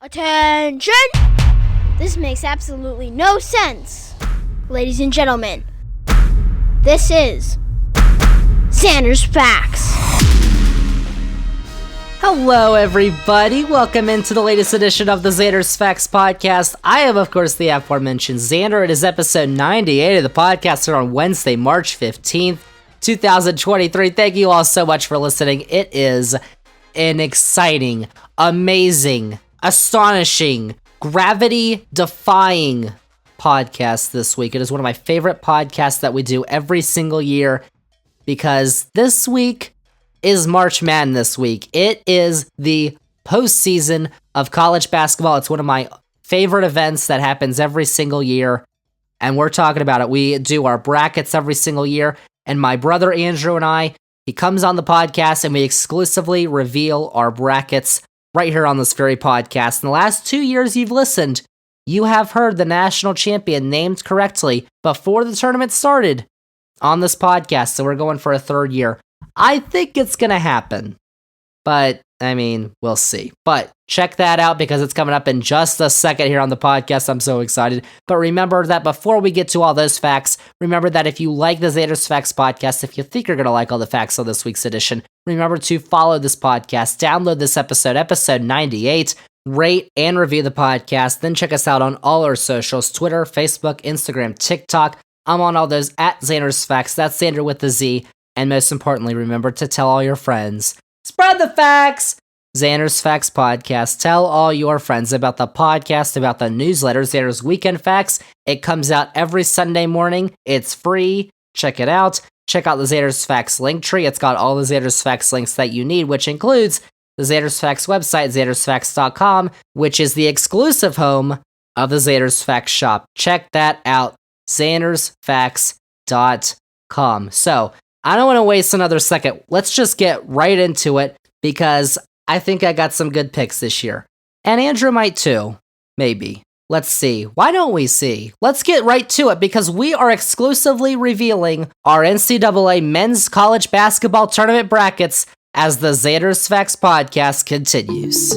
Attention! This makes absolutely no sense. Ladies and gentlemen, this is Zander's Facts. Hello, everybody. Welcome into the latest edition of the Zander's Facts podcast. I am, of course, the aforementioned Zander. It is episode 98 of the podcast here on Wednesday, March 15th, 2023. Thank you all so much for listening. It is an exciting, amazing, astonishing, gravity-defying podcast this week. It is one of my favorite podcasts that we do every single year because this week is March Madness week. It is the postseason of college basketball. It's one of my favorite events that happens every single year, and we're talking about it. We do our brackets every single year, and my brother Andrew and I, he comes on the podcast, and we exclusively reveal our brackets right here on this very podcast. In the last 2 years you've listened, you have heard the national champion named correctly before the tournament started on this podcast, so we're going for a third year. I think it's going to happen, but, I mean, we'll see. But check that out because it's coming up in just a second here on the podcast. I'm so excited. But remember that before we get to all those facts, remember that if you like the Zander's Facts podcast, if you think you're going to like all the facts on this week's edition, remember to follow this podcast, download this episode 98, rate and review the podcast, then check us out on all our socials, Twitter, Facebook, Instagram, TikTok. I'm on all those at Zander's Facts. That's Zander with the Z. And most importantly, remember to tell all your friends. Spread the facts! Zander's Facts Podcast. Tell all your friends about the podcast, about the newsletter, Zander's Weekend Facts. It comes out every Sunday morning. It's free. Check it out. Check out the Zander's Facts link tree. It's got all the Zander's Facts links that you need, which includes the Zander's Facts website, zandersfacts.com, which is the exclusive home of the Zander's Facts shop. Check that out. zandersfacts.com. So, I don't want to waste another second. Let's just get right into it because I think I got some good picks this year. And Andrew might too. Maybe. Let's see. Why don't we see? Let's get right to it because we are exclusively revealing our NCAA men's college basketball tournament brackets as the Zander's Facts podcast continues.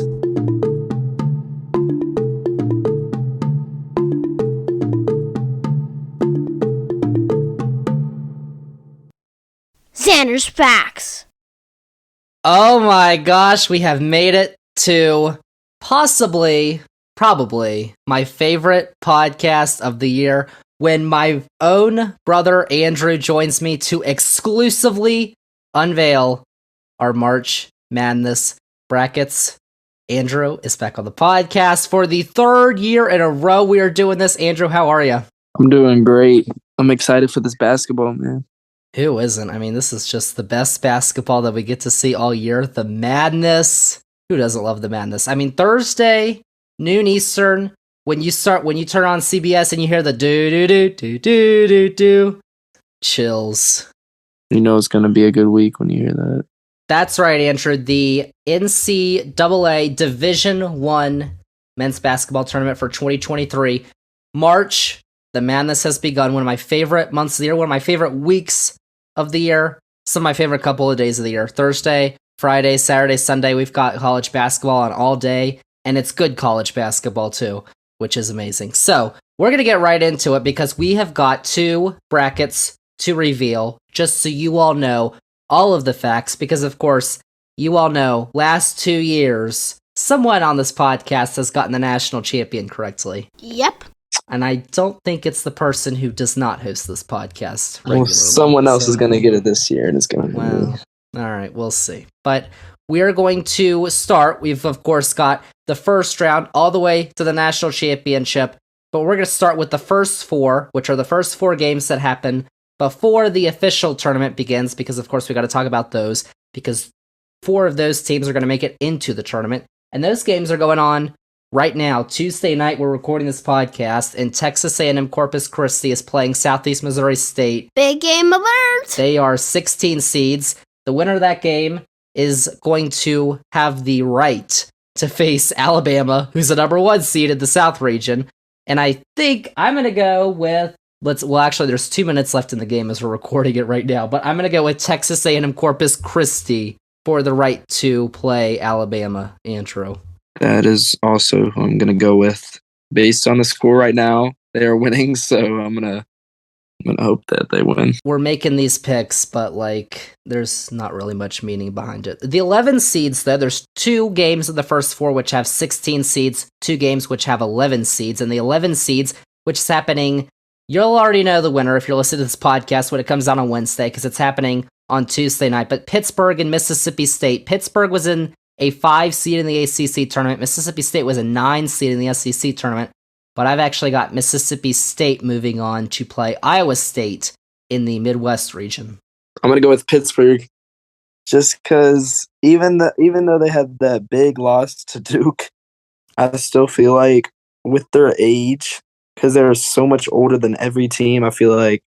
Zander's Facts. Oh my gosh, we have made it to probably my favorite podcast of the year when my own brother Andrew joins me to exclusively unveil our March Madness brackets. Andrew is back on the podcast for the third year in a row we are doing this. Andrew, how are you? I'm doing great. I'm excited for this basketball, man. Who isn't? I mean, this is just the best basketball that we get to see all year. The madness. Who doesn't love the madness? I mean, Thursday, noon Eastern, when you turn on CBS and you hear the do, chills. You know it's going to be a good week when you hear that. That's right, Andrew. The NCAA Division I men's basketball tournament for 2023. March, the madness has begun. One of my favorite months of the year, one of my favorite weeks of the year, some of my favorite couple of days of the year. Thursday, Friday, Saturday, Sunday, we've got college basketball on all day, and it's good college basketball too, which is amazing. So, we're going to get right into it because we have got two brackets to reveal, just so you all know all of the facts, because of course, you all know, last 2 years, someone on this podcast has gotten the national champion correctly. Yep. And I don't think it's the person who does not host this podcast regularly. Well, someone else is going to get it this year, and it's going to be me. All right, we'll see. But we are going to start. We've, of course, got the first round all the way to the national championship. But we're going to start with the first four, which are the first four games that happen before the official tournament begins, because, of course, we got to talk about those, because 4 of those teams are going to make it into the tournament. And those games are going on right now, Tuesday night. We're recording this podcast, and Texas A&M Corpus Christi is playing Southeast Missouri State. Big game alert! They are 16 seeds. The winner of that game is going to have the right to face Alabama, who's the number 1 seed in the South region. And I think I'm going to go with actually, there's 2 minutes left in the game as we're recording it right now, but I'm going to go with Texas A&M Corpus Christi for the right to play Alabama, Andrew. That is also who I'm gonna go with. Based on the score right now, they are winning, so I'm gonna hope that they win. We're making these picks, but like there's not really much meaning behind it. The 11 seeds, though, there's 2 games of the first 4 which have 16 seeds, 2 games which have 11 seeds, and the 11 seeds, which is happening, you'll already know the winner if you're listening to this podcast when it comes out on Wednesday, because it's happening on Tuesday night. But Pittsburgh and Mississippi State. Pittsburgh was in a 5 seed in the ACC tournament. Mississippi State was a 9 seed in the SEC tournament. But I've actually got Mississippi State moving on to play Iowa State in the Midwest region. I'm gonna go with Pittsburgh, just because even though they had that big loss to Duke, I still feel like with their age, because they're so much older than every team, I feel like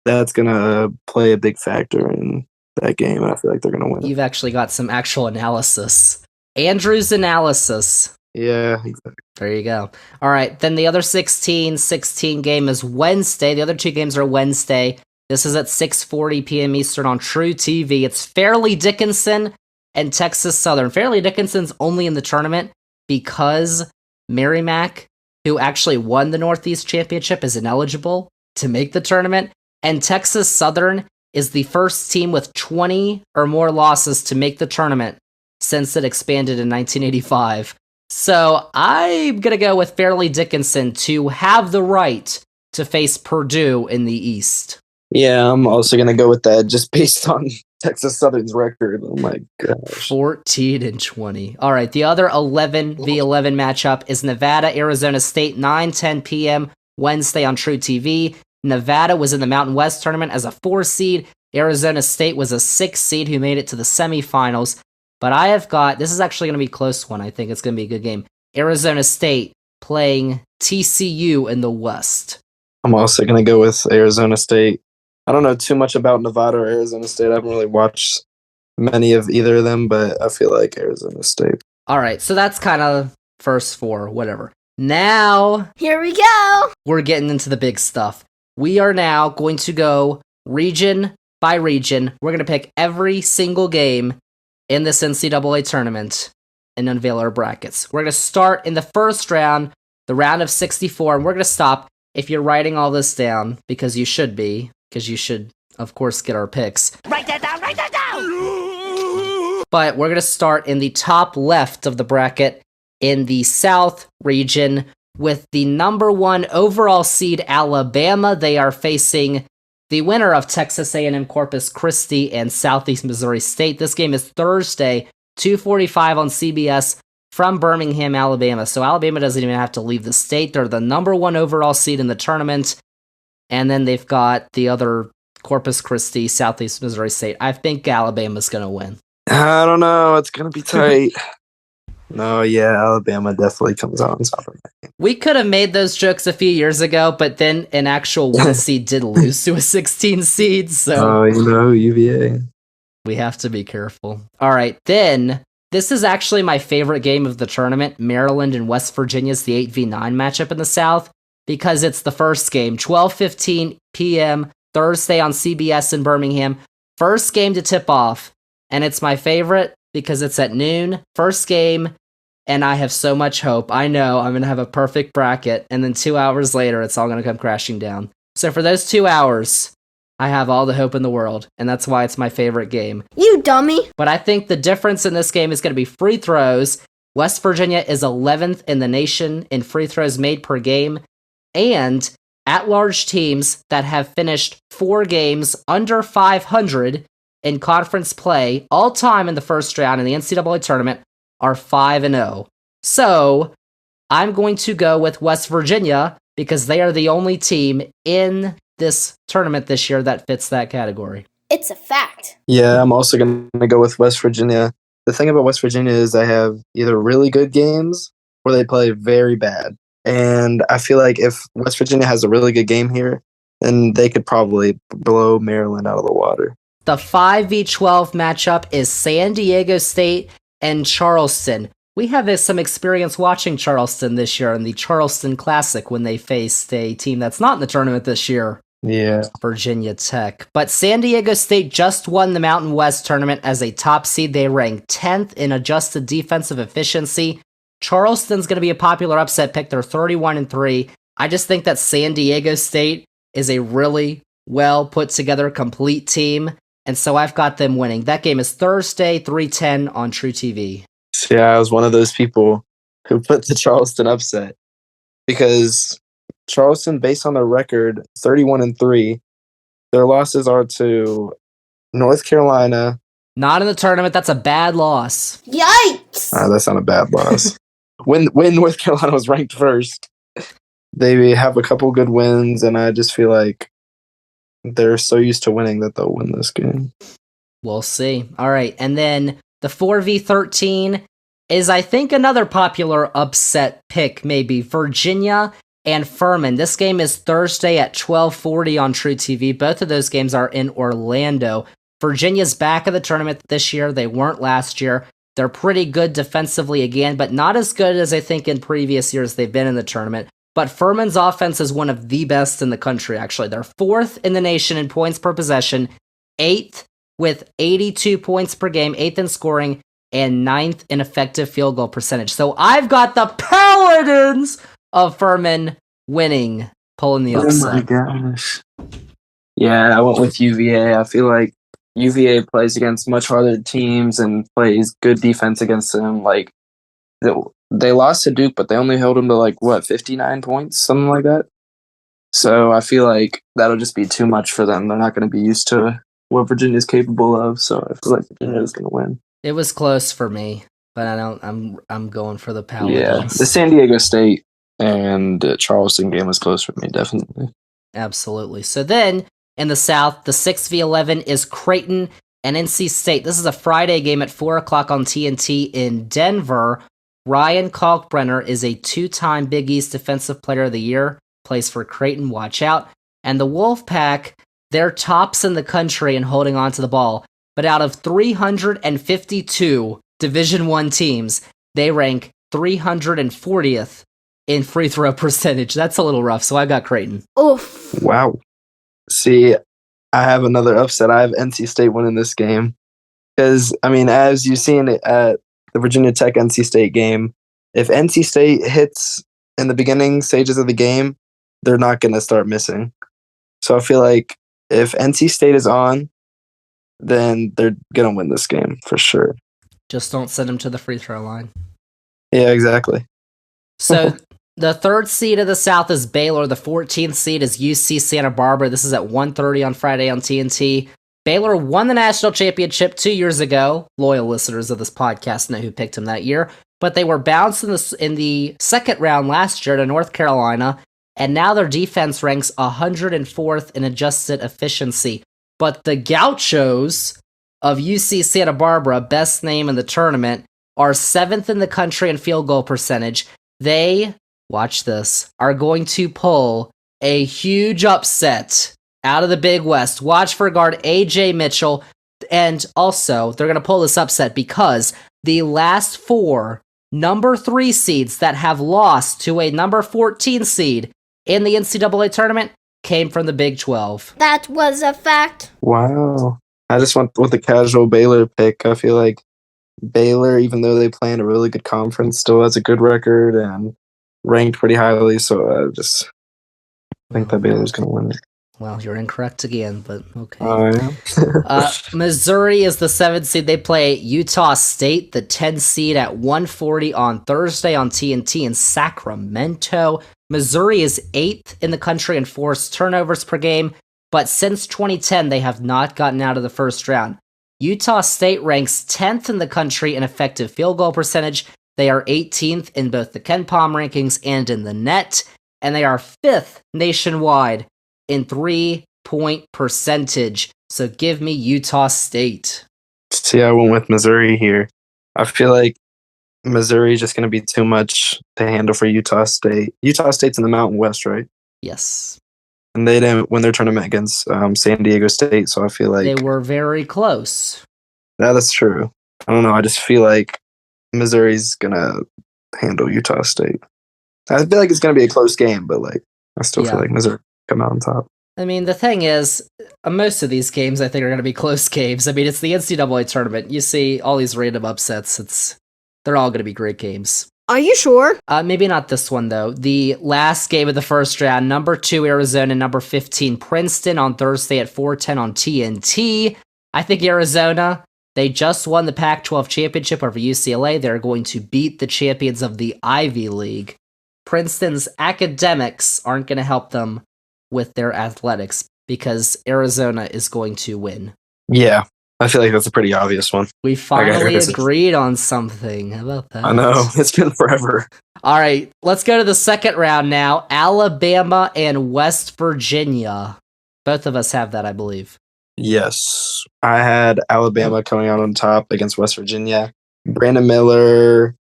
that's gonna play a big factor in that game, and I feel like they're gonna win. You've actually got some actual analysis. Andrew's analysis. Yeah, exactly. There you go. All right, then the other 16 game is Wednesday. The other 2 games are Wednesday. This is at 6:40 p.m. Eastern on True TV. It's Fairleigh Dickinson and Texas Southern. Fairleigh Dickinson's only in the tournament because Merrimack, who actually won the Northeast Championship, is ineligible to make the tournament. And Texas Southern is the first team with 20 or more losses to make the tournament since it expanded in 1985. So I'm going to go with Fairleigh Dickinson to have the right to face Purdue in the East. Yeah, I'm also gonna go with that just based on Texas Southern's record. Oh my gosh. 14-20. All right, the other 11v11 matchup is Nevada-Arizona State, 9:10 p.m. Wednesday on True TV. Nevada was in the Mountain West tournament as a 4 seed. Arizona State was a 6 seed who made it to the semifinals. But I have got, this is actually going to be a close one. I think it's going to be a good game. Arizona State playing TCU in the West. I'm also going to go with Arizona State. I don't know too much about Nevada or Arizona State. I haven't really watched many of either of them, but I feel like Arizona State. All right, so that's kind of first 4, whatever. Now, Here we go. we're getting into the big stuff. We are now going to go region by region. We're going to pick every single game in this NCAA tournament and unveil our brackets. We're going to start in the first round, the round of 64, and we're going to stop if you're writing all this down, because you should be, because you should, of course, get our picks. Write that down, write that down! But we're going to start in the top left of the bracket in the South region with the number 1 overall seed Alabama. They are facing the winner of Texas A&M Corpus Christi and Southeast Missouri State. This game is Thursday, 2:45 on CBS from Birmingham, Alabama. So Alabama doesn't even have to leave the state. They're the number 1 overall seed in the tournament. And then they've got the other Corpus Christi, Southeast Missouri State. I think Alabama's going to win. I don't know. It's going to be tight. No, yeah, Alabama definitely comes out on top of that. We could have made those jokes a few years ago, but then an actual 1 seed did lose to a 16 seed, so UVA. we have to be careful. All right, then, this is actually my favorite game of the tournament. Maryland and West Virginia's the 8v9 matchup in the South, because it's the first game, 12:15 p.m. Thursday on CBS in Birmingham. First game to tip off, and it's my favorite because it's at noon, first game, and I have so much hope. I know I'm going to have a perfect bracket, and then 2 hours later, it's all going to come crashing down. So for those 2 hours, I have all the hope in the world, and that's why it's my favorite game. You dummy. But I think the difference in this game is going to be free throws. West Virginia is 11th in the nation in free throws made per game, and at-large teams that have finished 4 games under 500 in conference play all time in the first round in the NCAA tournament are 5-0. So I'm going to go with West Virginia because they are the only team in this tournament this year that fits that category. It's a fact. Yeah, I'm also going to go with West Virginia. The thing about West Virginia is they have either really good games or they play very bad. And I feel like if West Virginia has a really good game here, then they could probably blow Maryland out of the water. The 5v12 matchup is San Diego State and Charleston. We have some experience watching Charleston this year in the Charleston Classic when they faced a team that's not in the tournament this year. Yeah. Virginia Tech. But San Diego State just won the Mountain West tournament as a top seed. They ranked 10th in adjusted defensive efficiency. Charleston's going to be a popular upset pick. They're 31-3. I just think that San Diego State is a really well put together, complete team. And so I've got them winning. That game is Thursday, 3:10 on True TV. Yeah, I was one of those people who put the Charleston upset because Charleston, based on their record, 31-3, their losses are to North Carolina. Not in the tournament. That's a bad loss. Yikes! That's not a bad loss. when North Carolina was ranked first, they have a couple good wins, and I just feel like they're so used to winning that they'll win this game. We'll see. All right, and then the 4v13 is, I think, another popular upset pick, maybe. Virginia and Furman. This game is Thursday at 12:40 on True TV. Both of those games are in Orlando. Virginia's back in the tournament this year. They weren't last year. They're pretty good defensively again, but not as good as I think in previous years they've been in the tournament. But Furman's offense is one of the best in the country, actually. They're 4th in the nation in points per possession, 8th with 82 points per game, 8th in scoring, and 9th in effective field goal percentage. So I've got the Paladins of Furman winning, pulling the upset. Oh my gosh. Yeah, I went with UVA. I feel like UVA plays against much harder teams and plays good defense against them. Like, they lost to Duke, but they only held them to 59 points, something like that. So I feel like that'll just be too much for them. They're not going to be used to what Virginia's capable of. So I feel like Virginia's going to win. It was close for me, but I'm going for the Paladins. Yeah, the San Diego State and Charleston game was close for me, definitely. Absolutely. So then in the South, the 6v11 is Creighton and NC State. This is a Friday game at 4 o'clock on TNT in Denver. Ryan Kalkbrenner is a 2-time Big East Defensive Player of the Year, plays for Creighton, watch out. And the Wolfpack, they're tops in the country in holding on to the ball. But out of 352 Division I teams, they rank 340th in free throw percentage. That's a little rough, so I got Creighton. Oof. Wow. See, I have another upset. I have NC State winning this game. Because, as you've seen it at the Virginia Tech NC State game, if NC State hits in the beginning stages of the game, they're not going to start missing. So I feel like if NC State is on, then they're going to win this game for sure. Just don't send them to the free throw line. Yeah, exactly. So the 3rd seed of the South is Baylor. The 14th seed is UC Santa Barbara. This is at 1:30 on Friday on TNT. Baylor won the national championship 2 years ago. Loyal listeners of this podcast know who picked them that year. But they were bounced in the second round last year to North Carolina, and now their defense ranks 104th in adjusted efficiency. But the Gauchos of UC Santa Barbara, best name in the tournament, are 7th in the country in field goal percentage. They, watch this, are going to pull a huge upset out of the Big West. Watch for guard AJ Mitchell. And also, they're going to pull this upset because the last 4 number 3 seeds that have lost to a number 14 seed in the NCAA tournament came from the Big 12. That was a fact. Wow. I just went with the casual Baylor pick. I feel like Baylor, even though they play in a really good conference, still has a good record and ranked pretty highly. So I just think that Baylor's going to win it. Well, you're incorrect again, but okay. Oh, yeah. Missouri is the 7th seed. They play Utah State, the 10th seed, at 1:40 on Thursday on TNT in Sacramento. Missouri is 8th in the country in forced turnovers per game, but since 2010, they have not gotten out of the first round. Utah State ranks 10th in the country in effective field goal percentage. They are 18th in both the KenPom rankings and in the net, and they are 5th nationwide in 3-point percentage. So give me Utah State. See, I went with Missouri here. I feel like Missouri is just going to be too much to handle for Utah State. Utah State's in the Mountain West, right? Yes. And they didn't win their tournament against San Diego State, so I feel like... They were very close. Yeah, that's true. I don't know. I just feel like Missouri's going to handle Utah State. I feel like it's going to be a close game, but I still feel like Missouri come out on top. I mean, the thing is, most of these games I think are going to be close games. I mean, it's the NCAA tournament. You see all these random upsets. They're all going to be great games. Are you sure? Maybe not this one, though. The last game of the first round, number 2 Arizona, number 15 Princeton on Thursday at 4:10 on TNT. I think Arizona, they just won the Pac-12 championship over UCLA. They're going to beat the champions of the Ivy League. Princeton's academics aren't going to help them with their athletics because Arizona is going to win. Yeah, I feel like that's a pretty obvious one. We finally agreed on something. How about that? I know, it's been forever. All right, let's go to the second round now. Alabama and West Virginia. Both of us have that, I believe. Yes, I had Alabama coming out on top against West Virginia. Brandon Miller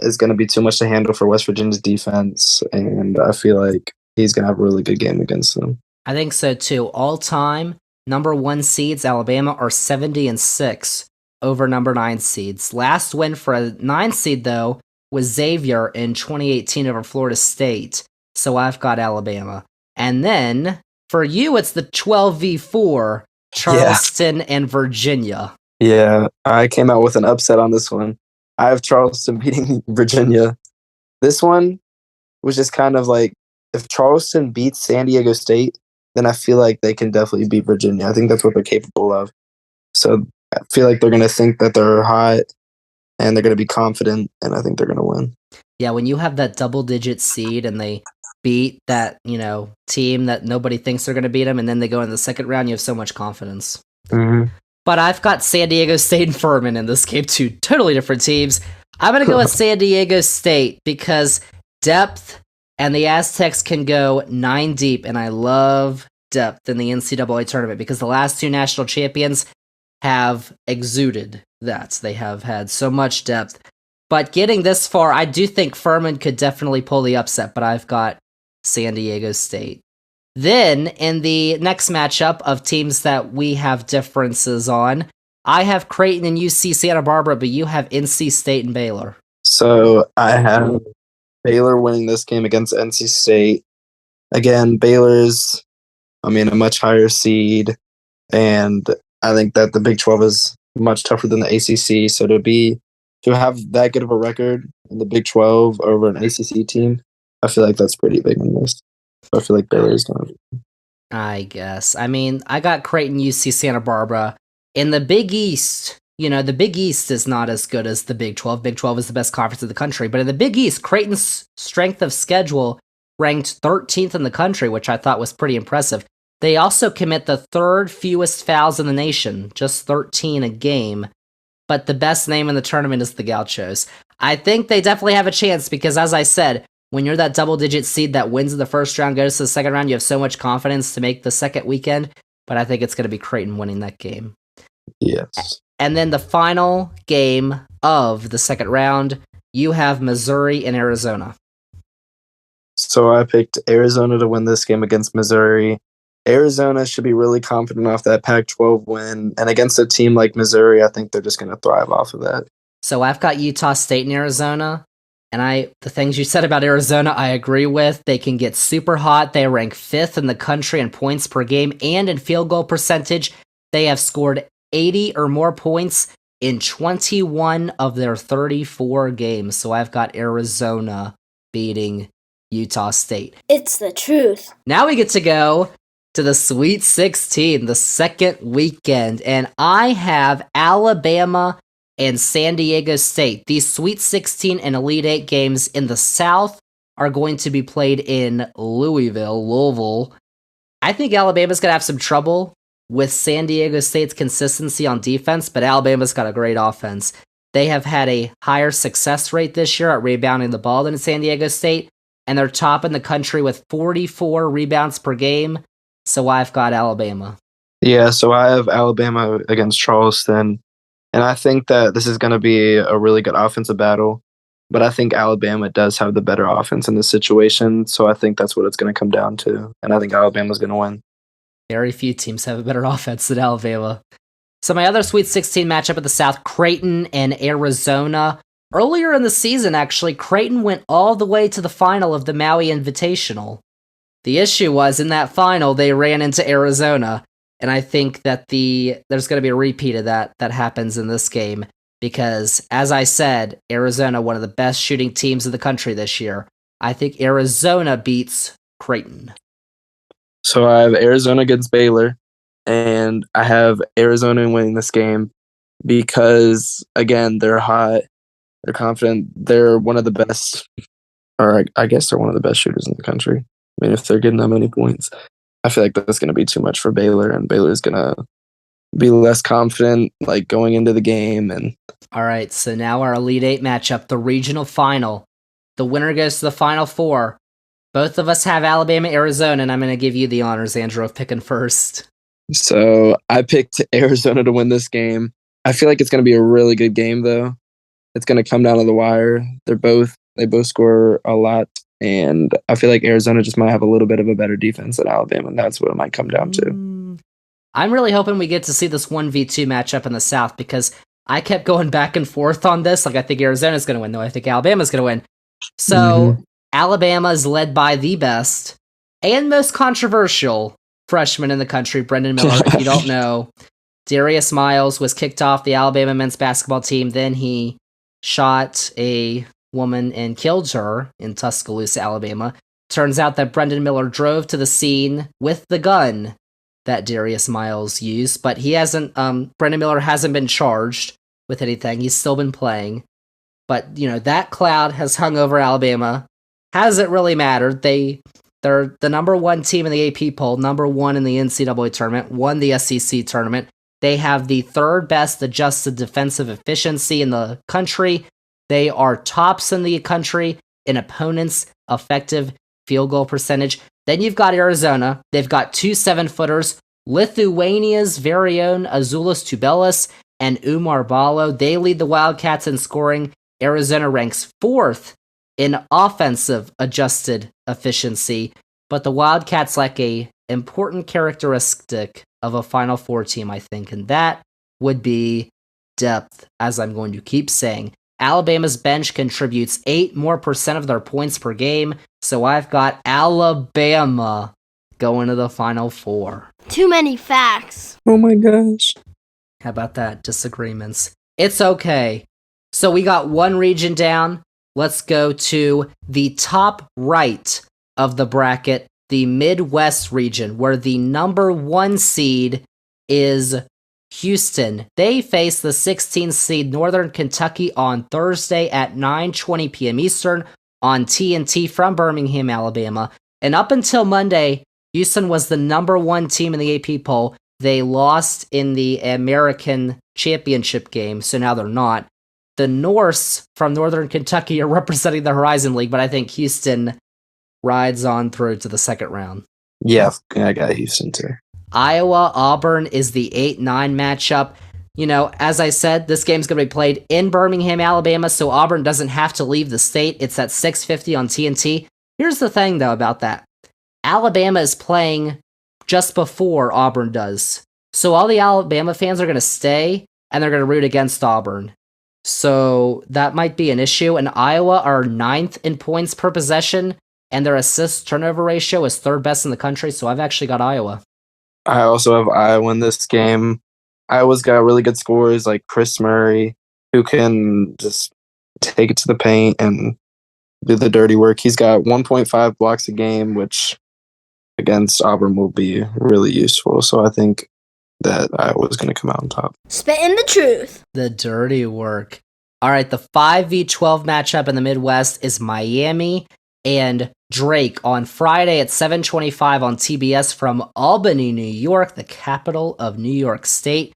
is going to be too much to handle for West Virginia's defense, and I feel like he's going to have a really good game against them. I think so too. All time, number 1 seeds, Alabama, are 70-6 over number 9 seeds. Last win for a 9 seed, though, was Xavier in 2018 over Florida State. So I've got Alabama. And then, for you, it's the 12v4, Charleston and Virginia. Yeah, I came out with an upset on this one. I have Charleston beating Virginia. This one was just kind of like, if Charleston beats San Diego State, then I feel like they can definitely beat Virginia. I think that's what they're capable of. So I feel like they're going to think that they're hot and they're going to be confident, and I think they're going to win. Yeah, when you have that double-digit seed and they beat that, team that nobody thinks they're going to beat them, and then they go in the second round, you have so much confidence. Mm-hmm. But I've got San Diego State and Furman in this game, two totally different teams. I'm going to go with San Diego State because depth and the Aztecs can go 9 deep, and I love depth in the NCAA tournament because the last 2 national champions have exuded that. They have had so much depth. But getting this far, I do think Furman could definitely pull the upset, but I've got San Diego State. Then, in the next matchup of teams that we have differences on, I have Creighton and UC Santa Barbara, but you have NC State and Baylor. So I have Baylor winning this game against NC State. Again, Baylor's, a much higher seed, and I think that the Big 12 is much tougher than the ACC. So to have that good of a record in the Big 12 over an ACC team, I feel like that's pretty big in this. I feel like Baylor is going to. I guess. I got Creighton, UC Santa Barbara. In the Big East, the Big East is not as good as the Big 12. Big 12 is the best conference in the country. But in the Big East, Creighton's strength of schedule ranked 13th in the country, which I thought was pretty impressive. They also commit the 3rd fewest fouls in the nation, just 13 a game. But the best name in the tournament is the Gauchos. I think they definitely have a chance because, as I said, when you're that double-digit seed that wins in the first round, goes to the second round, you have so much confidence to make the second weekend. But I think it's going to be Creighton winning that game. Yes. And then the final game of the second round, you have Missouri and Arizona. So I picked Arizona to win this game against Missouri. Arizona should be really confident off that Pac-12 win. And against a team like Missouri, I think they're just going to thrive off of that. So I've got Utah State and Arizona. And the things you said about Arizona, I agree with. They can get super hot. They rank 5th in the country in points per game and in field goal percentage. They have scored 80 or more points in 21 of their 34 games. So I've got Arizona beating Utah State. It's the truth. Now we get to go to the Sweet 16, the second weekend. And I have Alabama and San Diego State. These Sweet 16 and Elite 8 games in the South are going to be played in Louisville. I think Alabama's going to have some trouble with San Diego State's consistency on defense, but Alabama's got a great offense. They have had a higher success rate this year at rebounding the ball than San Diego State, and they're top in the country with 44 rebounds per game, so I've got Alabama. Yeah, so I have Alabama against Charleston. And I think that this is going to be a really good offensive battle. But I think Alabama does have the better offense in this situation. So I think that's what it's going to come down to. And I think Alabama's going to win. Very few teams have a better offense than Alabama. So my other Sweet 16 matchup at the South, Creighton and Arizona. Earlier in the season, actually, Creighton went all the way to the final of the Maui Invitational. The issue was, in that final, they ran into Arizona. And I think that there's going to be a repeat of that happens in this game because, as I said, Arizona, one of the best shooting teams in the country this year. I think Arizona beats Creighton. So I have Arizona against Baylor, and I have Arizona winning this game because, again, they're hot, they're confident, they're one of the best, or I guess they're one of the best shooters in the country. I mean, if they're getting that many points, I feel like that's going to be too much for Baylor, and Baylor's going to be less confident, like, going into the game. And all right, so now our Elite Eight matchup, the regional final. The winner goes to the Final Four. Both of us have Alabama, Arizona, and I'm going to give you the honors, Andrew, of picking first. so I picked Arizona to win this game. I feel like it's going to be a really good game, though. It's going to come down to the wire. They both score a lot, and I feel like Arizona just might have a little bit of a better defense than Alabama, and that's what it might come down to. I'm really hoping we get to see this 1v2 matchup in the South, because I kept going back and forth on this. Like, I think Arizona's going to win, though I think Alabama's going to win. So, Alabama is led by the best and most controversial freshman in the country, Brendan Miller. If you don't know, Darius Miles was kicked off the Alabama men's basketball team. Then he shot a woman and killed her in Tuscaloosa, Alabama. Turns out that Brendan Miller drove to the scene with the gun that Darius Miles used, but he hasn't, Brendan Miller hasn't been charged with anything. He's still been playing. But, that cloud has hung over Alabama. Hasn't really mattered. They're the number one team in the AP poll, number one in the NCAA tournament, won the SEC tournament. They have the third best adjusted defensive efficiency in the country. They are tops in the country in opponents' effective field goal percentage. Then you've got Arizona. They've got 2 7-footers, Lithuania's very own Azulis Tubelis and Umar Balo. They lead the Wildcats in scoring. Arizona ranks 4th in offensive adjusted efficiency, but the Wildcats lack a important characteristic of a Final Four team, I think, and that would be depth, as I'm going to keep saying. Alabama's bench contributes 8% more of their points per game, so I've got Alabama going to the Final Four. Too many facts. Oh my gosh. How about that? Disagreements. It's okay. So we got one region down. Let's go to the top right of the bracket, the Midwest region, where the number 1 seed is Houston. They face the 16th seed Northern Kentucky on Thursday at 9:20 p.m. Eastern on TNT from Birmingham, Alabama. And up until Monday, Houston was the number 1 team in the AP poll. They lost in the American Championship game, so now they're not. The Norse from Northern Kentucky are representing the Horizon League, but I think Houston rides on through to the second round. Yeah, I got Houston too. Iowa-Auburn is the 8-9 matchup. As I said, this game's going to be played in Birmingham, Alabama, so Auburn doesn't have to leave the state. It's at 6:50 on TNT. Here's the thing, though, about that. Alabama is playing just before Auburn does. So all the Alabama fans are going to stay, and they're going to root against Auburn. So that might be an issue. And Iowa are 9th in points per possession, and their assist turnover ratio is 3rd best in the country. So I've actually got Iowa. I also have Iowa in this game. Iowa's got really good scorers like Chris Murray, who can just take it to the paint and do the dirty work. He's got 1.5 blocks a game, which against Auburn will be really useful. So I think that Iowa's going to come out on top. Spitting the truth. The dirty work. All right, the 5v12 matchup in the Midwest is Miami and Drake on Friday at 7:25 on TBS from Albany, New York, the capital of New York State.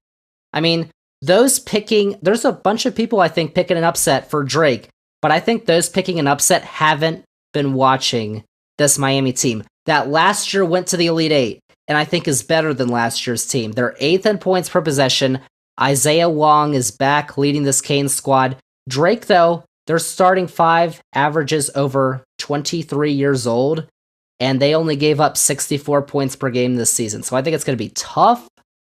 I mean, there's a bunch of people, I think, picking an upset for Drake, but I think those picking an upset haven't been watching this Miami team that last year went to the Elite Eight, and I think is better than last year's team. They're 8th in points per possession. Isaiah Wong is back leading this Canes squad. Drake, though, their starting 5 averages over 23 years old, and they only gave up 64 points per game this season. So I think it's going to be tough,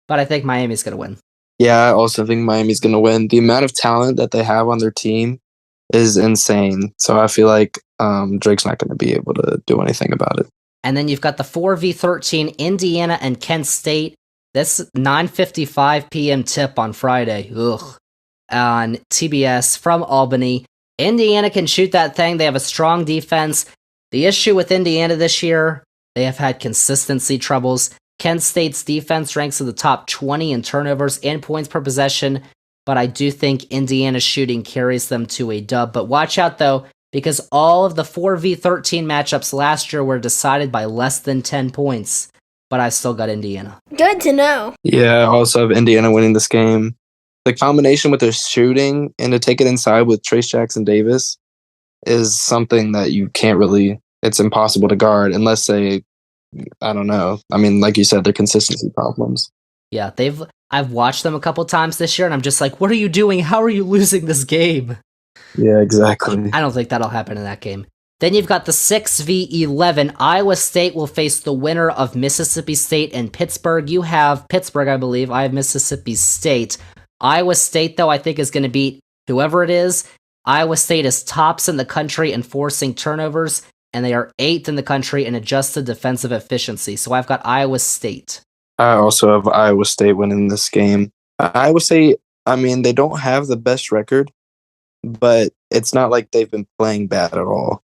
but I think Miami's going to win. Yeah, I also think Miami's going to win. The amount of talent that they have on their team is insane. So I feel like Drake's not going to be able to do anything about it. And then you've got the 4v13 Indiana and Kent State. This 9:55 p.m. tip on Friday. Ugh. on TBS from Albany. Indiana can shoot that thing. They have a strong defense. The issue with Indiana this year, they have had consistency troubles. Kent State's defense ranks in the top 20 in turnovers and points per possession, but I do think Indiana's shooting carries them to a dub. But watch out, though, because all of the 4v13 matchups last year were decided by less than 10 points, but I still got Indiana. Good to know. Yeah, I also have Indiana winning this game. The combination with their shooting and to take it inside with Trace Jackson Davis is something that you can't really, it's impossible to guard unless they, I don't know. I mean, like you said, they're consistency problems. Yeah, I've watched them a couple times this year, and I'm just like, what are you doing? How are you losing this game? Yeah, exactly. I don't think that'll happen in that game. Then you've got the 6v11. Iowa State will face the winner of Mississippi State and Pittsburgh. You have Pittsburgh, I believe. I have Mississippi State. Iowa State, though, I think is going to beat whoever it is. Iowa State is tops in the country in forcing turnovers, and they are 8th in the country in adjusted defensive efficiency. So I've got Iowa State. I also have Iowa State winning this game. Iowa State, I mean, they don't have the best record, but it's not like they've been playing bad at all.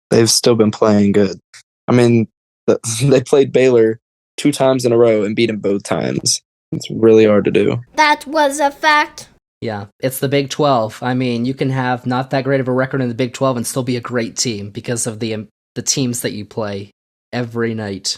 They've still been playing good. I mean, they played Baylor 2 times in a row and beat them both times. It's really hard to do. That was a fact. Yeah, it's the Big 12. I mean, you can have not that great of a record in the Big 12 and still be a great team because of the teams that you play every night.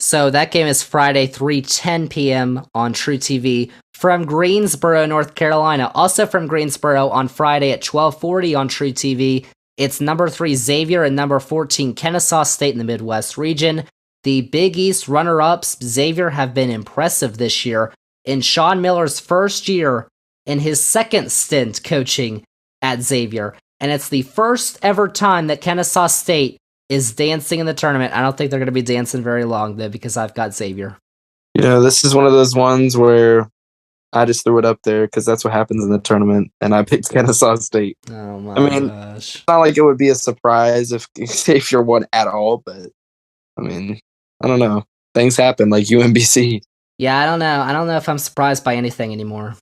So that game is Friday, 3:10 p.m. on True TV from Greensboro, North Carolina. Also from Greensboro on Friday at 12:40 on True TV. It's number 3 Xavier and number 14 Kennesaw State in the Midwest region. The Big East runner-ups, Xavier, have been impressive this year. In Sean Miller's first year in his second stint coaching at Xavier. And it's the first ever time that Kennesaw State is dancing in the tournament. I don't think they're going to be dancing very long, though, because I've got Xavier. You know, this is one of those ones where I just threw it up there because that's what happens in the tournament, and I picked Kennesaw State. Oh my gosh. It's not like it would be a surprise if Xavier won at all, but, I mean, I don't know. Things happen, like UMBC. Yeah, I don't know. I don't know if I'm surprised by anything anymore.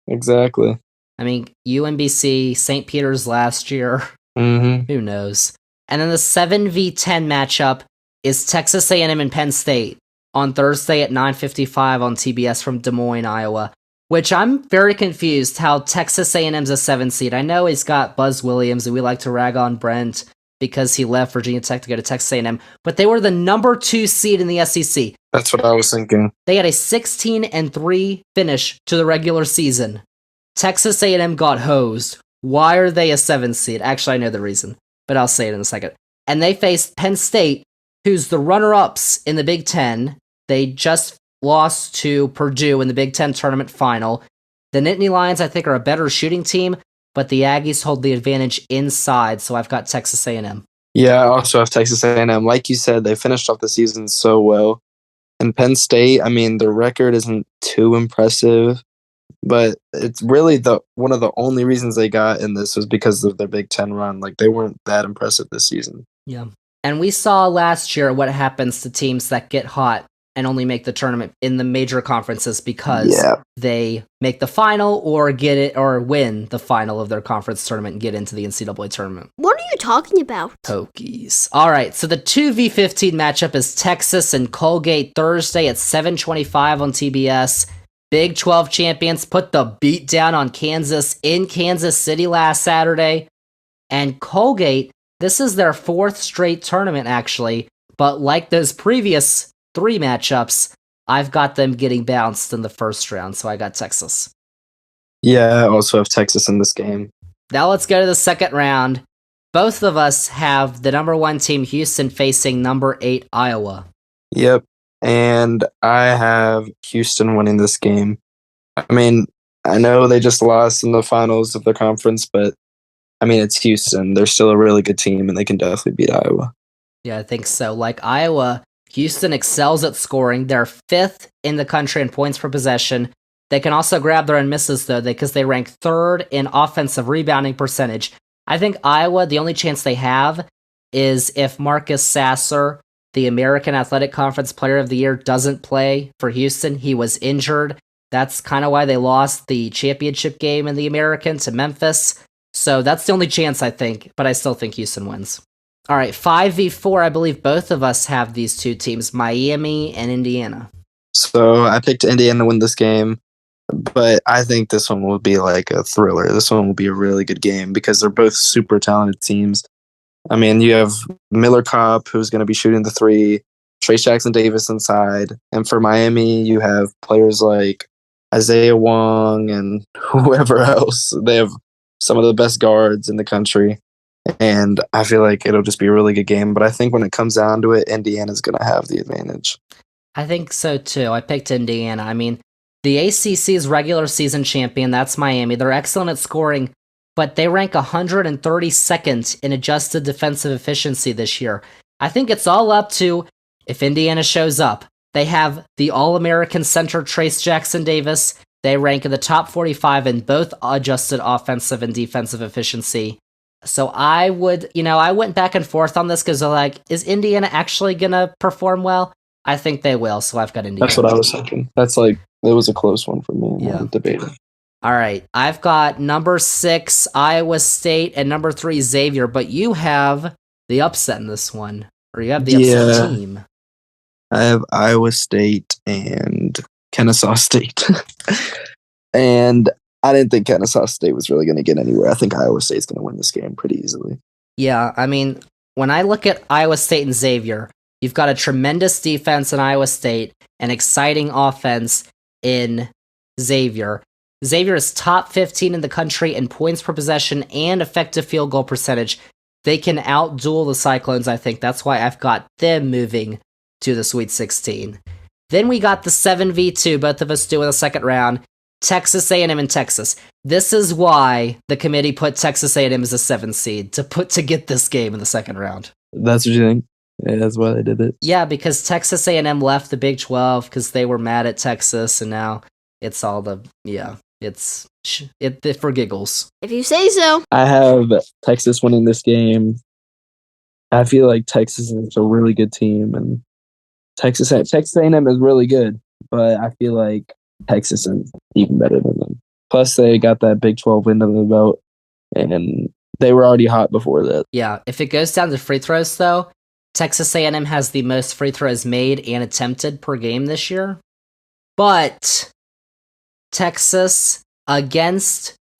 Exactly. I mean, UMBC, St. Peter's last year. Mm-hmm. Who knows? And then the 7v10 matchup is Texas A&M and Penn State on Thursday at 9:55 on TBS from Des Moines, Iowa, which I'm very confused how Texas A&M's a 7 seed. I know he's got Buzz Williams, and we like to rag on Brent because he left Virginia Tech to go to Texas A&M, but they were the number 2 seed in the SEC. That's what I was thinking. They had a 16-3 finish to the regular season. Texas A&M got hosed. Why are they a 7 seed? Actually, I know the reason, but I'll say it in a second. And they faced Penn State, who's the runner-ups in the Big Ten. They just lost to Purdue in the Big Ten tournament final. The Nittany Lions, I think, are a better shooting team, but the Aggies hold the advantage inside, so I've got Texas A&M. Yeah, I also have Texas A&M. Like you said, they finished off the season so well. And Penn State, I mean, their record isn't too impressive, but it's really one of the only reasons they got in this was because of their Big Ten run. Like, they weren't that impressive this season. Yeah. And we saw last year what happens to teams that get hot and only make the tournament in the major conferences because they make the final or get it or win the final of their conference tournament and get into the NCAA tournament. What are you talking about? Hokies. All right, so the 2v15 matchup is Texas and Colgate Thursday at 7:25 on TBS. Big 12 champions put the beat down on Kansas in Kansas City last Saturday. And Colgate, this is their 4th straight tournament, actually. But like those previous 3 matchups, I've got them getting bounced in the first round, so I got Texas. Yeah, I also have Texas in this game. Now let's go to the second round. Both of us have the number 1 team, Houston, facing number 8, Iowa. Yep, and I have Houston winning this game. I mean, I know they just lost in the finals of the conference, but I mean, it's Houston. They're still a really good team, and they can definitely beat Iowa. Yeah, I think so. Like Iowa, Houston excels at scoring. They're 5th in the country in points per possession. They can also grab their own misses, though, because they rank 3rd in offensive rebounding percentage. I think Iowa, the only chance they have is if Marcus Sasser, the American Athletic Conference Player of the Year, doesn't play for Houston. He was injured, That's kind of why they lost the championship game in the American to Memphis. So that's the only chance, I think, but I still think Houston wins. All right, 5v4, I believe both of us have these two teams, Miami and Indiana. So I picked Indiana to win this game, but I think this one will be like a thriller. This one will be a really good game because they're both super talented teams. I mean, you have Miller Kopp, who's going to be shooting the three, Trace Jackson-Davis inside. And for Miami, you have players like Isaiah Wong and whoever else. They have some of the best guards in the country. And I feel like it'll just be a really good game. But I think when it comes down to it, Indiana's going to have the advantage. I think so too. I picked Indiana. I mean, the ACC's regular season champion, that's Miami. They're excellent at scoring, but they rank 132nd in adjusted defensive efficiency this year. I think it's all up to if Indiana shows up. They have the All-American center Trace Jackson-Davis. They rank in the top 45 in both adjusted offensive and defensive efficiency. So I went back and forth on this because is Indiana actually going to perform well? I think they will, so I've got Indiana. That's what I was thinking. It was a close one for me. Yeah. Debating. All right, I've got number 6, Iowa State, and number 3, Xavier, but you have the upset in this one, or you have the upset team. I have Iowa State and Kennesaw State. And I didn't think Kennesaw State was really going to get anywhere. I think Iowa State's going to win this game pretty easily. Yeah, I mean, when I look at Iowa State and Xavier, you've got a tremendous defense in Iowa State, an exciting offense in Xavier. Xavier is top 15 in the country in points per possession and effective field goal percentage. They can outduel the Cyclones, I think. That's why I've got them moving to the Sweet 16. Then we got the 7v2, both of us do in the second round. Texas A&M and Texas. This is why the committee put Texas A&M as a 7 seed, to get this game in the second round. That's what you think? Yeah, that's why they did it. Yeah, because Texas A&M left the Big 12 because they were mad at Texas, and now it's all it's for giggles. If you say so. I have Texas winning this game. I feel like Texas is a really good team, and Texas A&M is really good, but I feel like Texas is even better than them. Plus, they got that Big 12 win under the belt, and they were already hot before that. Yeah, if it goes down to free throws, though, Texas A&M has the most free throws made and attempted per game this year. But Texas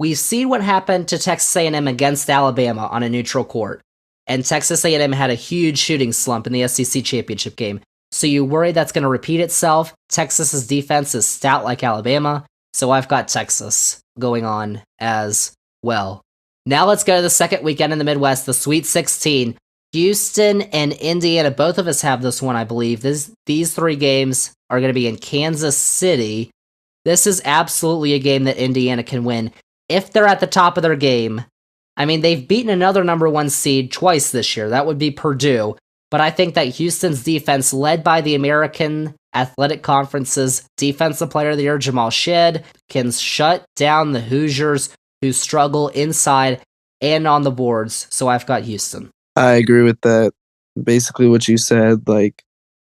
we've seen what happened to Texas A&M against Alabama on a neutral court. And Texas A&M had a huge shooting slump in the SEC championship game. So you worry that's going to repeat itself. Texas's defense is stout like Alabama, so I've got Texas going on as well. Now let's go to the second weekend in the Midwest, the Sweet 16. Houston and Indiana, both of us have this one, I believe. These 3 games are going to be in Kansas City. This is absolutely a game that Indiana can win if they're at the top of their game. I mean, they've beaten another number 1 seed twice this year. That would be Purdue. But I think that Houston's defense, led by the American Athletic Conference's Defensive Player of the Year, Jamal Shead, can shut down the Hoosiers who struggle inside and on the boards. So I've got Houston. I agree with that. Basically what you said,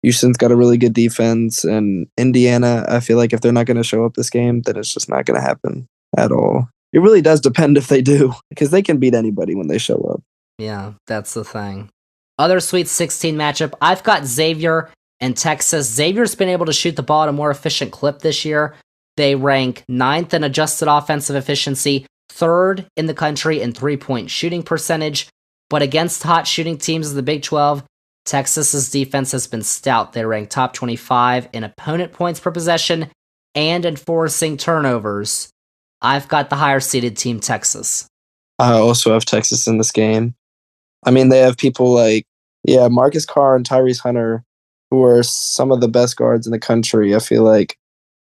Houston's got a really good defense, and Indiana, I feel like if they're not going to show up this game, then it's just not going to happen at all. It really does depend if they do, because they can beat anybody when they show up. Yeah, that's the thing. Other Sweet 16 matchup, I've got Xavier and Texas. Xavier's been able to shoot the ball at a more efficient clip this year. They rank 9th in adjusted offensive efficiency, 3rd in the country in three-point shooting percentage. But against hot shooting teams of the Big 12, Texas's defense has been stout. They rank top 25 in opponent points per possession and enforcing turnovers. I've got the higher-seeded team, Texas. I also have Texas in this game. I mean, they have people like, Marcus Carr and Tyrese Hunter, who are some of the best guards in the country. I feel like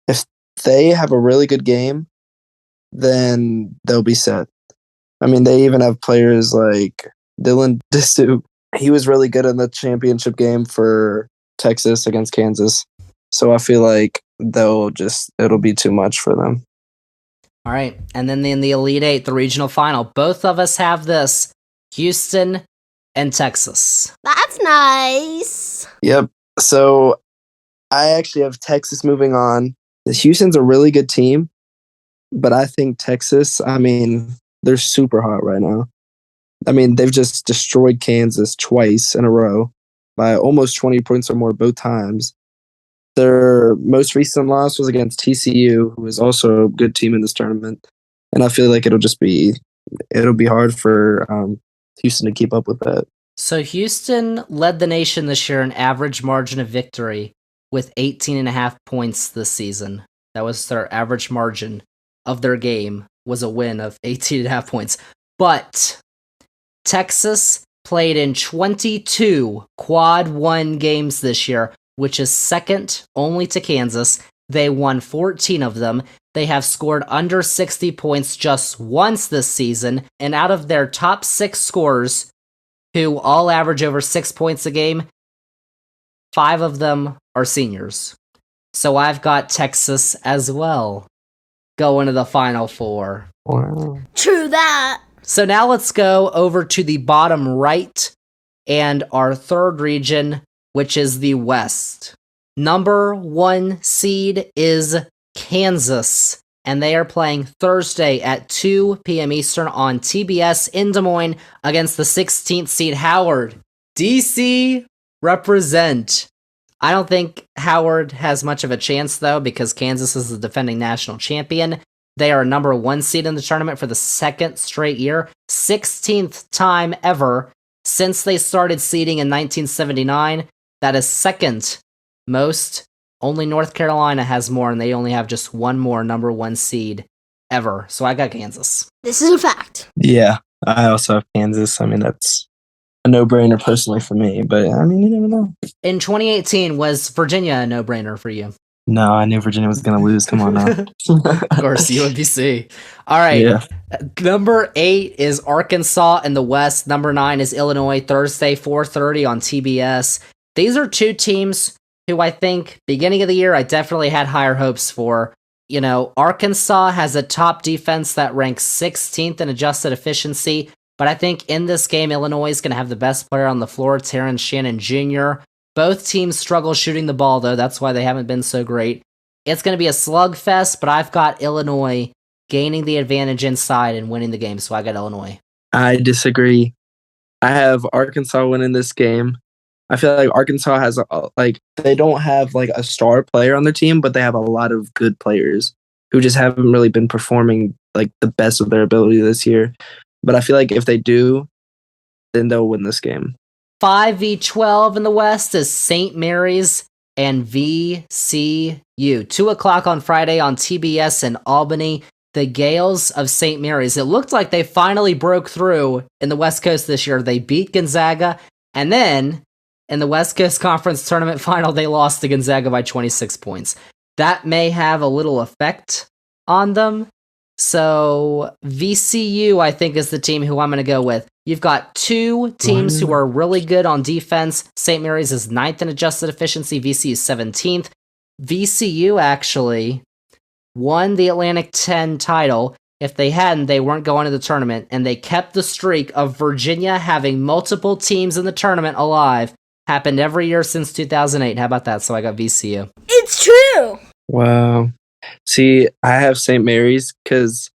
if they have a really good game, then they'll be set. I mean, they even have players like Dylan Disu. He was really good in the championship game for Texas against Kansas. So I feel like it'll be too much for them. All right. And then in the Elite Eight, the regional final, both of us have this. Houston and Texas. That's nice. Yep. So I actually have Texas moving on. Houston's a really good team, but I think Texas, I mean, they're super hot right now. I mean, they've just destroyed Kansas twice in a row by almost 20 points or more both times. Their most recent loss was against TCU, who is also a good team in this tournament. And I feel like it'll be hard for Houston to keep up with that. So Houston led the nation this year in average margin of victory with 18.5 points this season. That was their average margin of their game, was a win of 18.5 points. But Texas played in 22 quad one games this year, which is second only to Kansas. They won 14 of them. They have scored under 60 points just once this season, and out of their top 6 scorers, who all average over 6 points a game, 5 of them are seniors. So I've got Texas as well going to the Final Four. Wow. True that. So now let's go over to the bottom right and our third region, which is the West. Number 1 seed is Kansas, and they are playing Thursday at 2 p.m. Eastern on TBS in Des Moines against the 16th seed Howard. DC represent. I don't think Howard has much of a chance, though, because Kansas is the defending national champion. They are number 1 seed in the tournament for the 2nd straight year, 16th time ever since they started seeding in 1979. That is second most. Only North Carolina has more, and they only have just one more number 1 seed ever. So I got Kansas. This is a fact. Yeah, I also have Kansas. I mean, that's a no-brainer personally for me, but I mean, you never know. In 2018, was Virginia a no-brainer for you? No, I knew Virginia was going to lose. Come on now. Of course, UMBC. All right. Yeah. Number 8 is Arkansas in the West. Number 9 is Illinois, Thursday, 4:30 on TBS. These are 2 teams who I think, beginning of the year, I definitely had higher hopes for. You know, Arkansas has a top defense that ranks 16th in adjusted efficiency, but I think in this game, Illinois is going to have the best player on the floor, Terrence Shannon Jr. Both teams struggle shooting the ball, though. That's why they haven't been so great. It's going to be a slugfest, but I've got Illinois gaining the advantage inside and winning the game, so I got Illinois. I disagree. I have Arkansas winning this game. I feel like Arkansas has they don't have like a star player on their team, but they have a lot of good players who just haven't really been performing like the best of their ability this year. But I feel like if they do, then they'll win this game. 5v12 in the West is St. Mary's and VCU. 2 o'clock on Friday on TBS in Albany. The Gales of St. Mary's. It looked like they finally broke through in the West Coast this year. They beat Gonzaga, and then in the West Coast Conference Tournament Final, they lost to Gonzaga by 26 points. That may have a little effect on them. So VCU, I think, is the team who I'm going to go with. You've got 2 teams who are really good on defense. St. Mary's is 9th in adjusted efficiency. VCU is 17th. VCU actually won the Atlantic 10 title. If they hadn't, they weren't going to the tournament, and they kept the streak of Virginia having multiple teams in the tournament alive. Happened every year since 2008. How about that? So I got VCU. It's true. Wow. See, I have St. Mary's because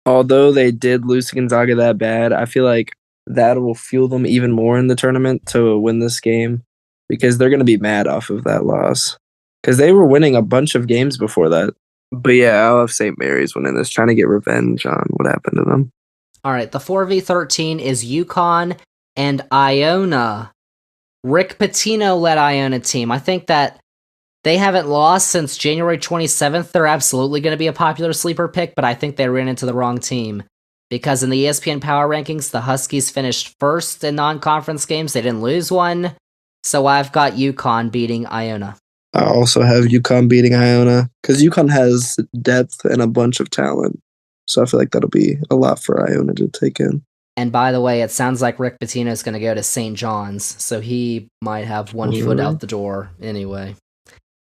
although they did lose to Gonzaga that bad, I feel like that will fuel them even more in the tournament to win this game because they're going to be mad off of that loss because they were winning a bunch of games before that. But yeah, I'll have St. Mary's winning this, trying to get revenge on what happened to them. All right, the 4v13 is UConn and Iona. Rick Pitino led Iona team. I think that they haven't lost since January 27th. They're absolutely going to be a popular sleeper pick, but I think they ran into the wrong team. Because in the ESPN Power Rankings, the Huskies finished first in non-conference games. They didn't lose one. So I've got UConn beating Iona. I also have UConn beating Iona because UConn has depth and a bunch of talent. So I feel like that'll be a lot for Iona to take in. And by the way, it sounds like Rick Pitino is going to go to St. John's, so he might have one foot out the door anyway.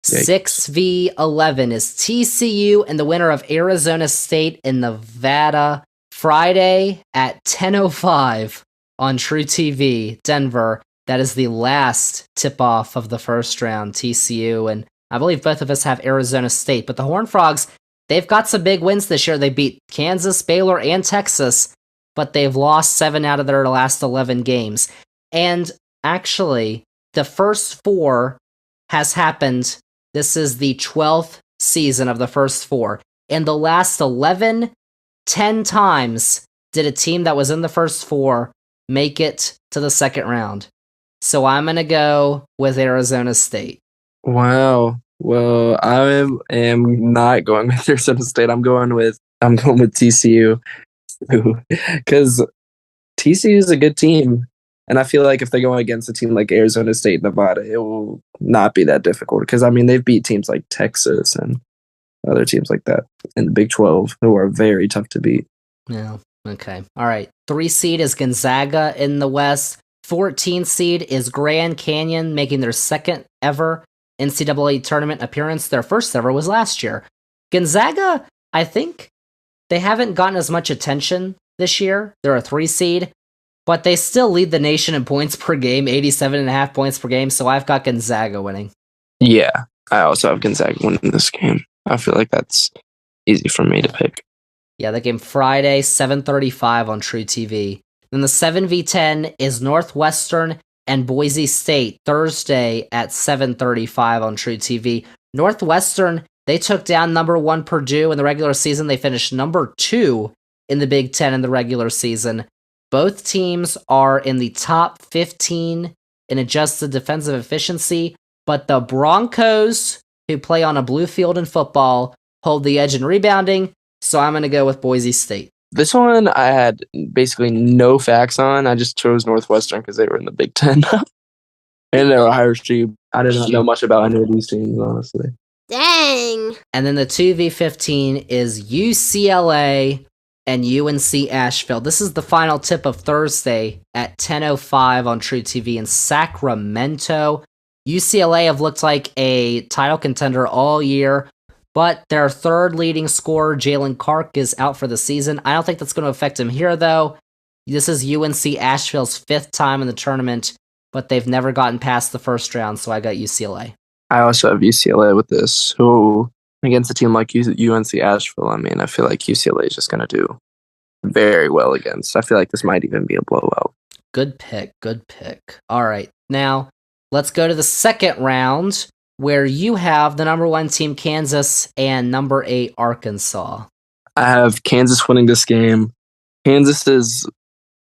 Yikes. 6v11 is TCU and the winner of Arizona State in Nevada, Friday at 10:05 on True TV, Denver. That is the last tip-off of the first round, TCU and I believe both of us have Arizona State, but the Horned Frogs, they've got some big wins this year. They beat Kansas, Baylor, and Texas, but they've lost 7 out of their last 11 games. And actually, the first 4 has happened. This is the 12th season of the first 4. In the last 10 times did a team that was in the first 4 make it to the second round. So I'm going to go with Arizona State. Wow. Well, I am not going with Arizona State. I'm going with TCU because TCU is a good team, and I feel like if they go against a team like Arizona State, Nevada, it will not be that difficult. Because I mean, they've beat teams like Texas and other teams like that in the Big 12 who are very tough to beat. Yeah. Okay. All right. 3 seed is Gonzaga in the West. 14 seed is Grand Canyon, making their second ever NCAA tournament appearance. Their first ever was last year. Gonzaga, I think they haven't gotten as much attention this year. They're a 3 seed, but they still lead the nation in points per game, 87.5 points per game. So I've got Gonzaga winning. Yeah, I also have Gonzaga winning this game. I feel like that's easy for me to pick. Yeah, the game Friday, 7:35 on True TV. Then the 7v10 is Northwestern and Boise State, Thursday at 7:35 on True TV. Northwestern, they took down number 1 Purdue in the regular season. They finished number 2 in the Big Ten in the regular season. Both teams are in the top 15 in adjusted defensive efficiency, but the Broncos, who play on a blue field in football, hold the edge in rebounding, so I'm going to go with Boise State. This one I had basically no facts on. I just chose Northwestern because they were in the Big Ten. And they're Ohio State. I did not know much about any of these teams, honestly. Dang. And then the 2v15 is UCLA and UNC Asheville. This is the final tip of Thursday at 10:05 on True TV in Sacramento. UCLA have looked like a title contender all year, but their third leading scorer, Jalen Clark, is out for the season. I don't think that's going to affect him here, though. This is UNC Asheville's 5th time in the tournament, but they've never gotten past the first round, so I got UCLA. I also have UCLA with this. Who against a team like UNC Asheville, I mean, I feel like UCLA is just going to do very well against. I feel like this might even be a blowout. Good pick. All right, now let's go to the second round, where you have the number 1 team Kansas and number 8 Arkansas. I have Kansas winning this game. Kansas is,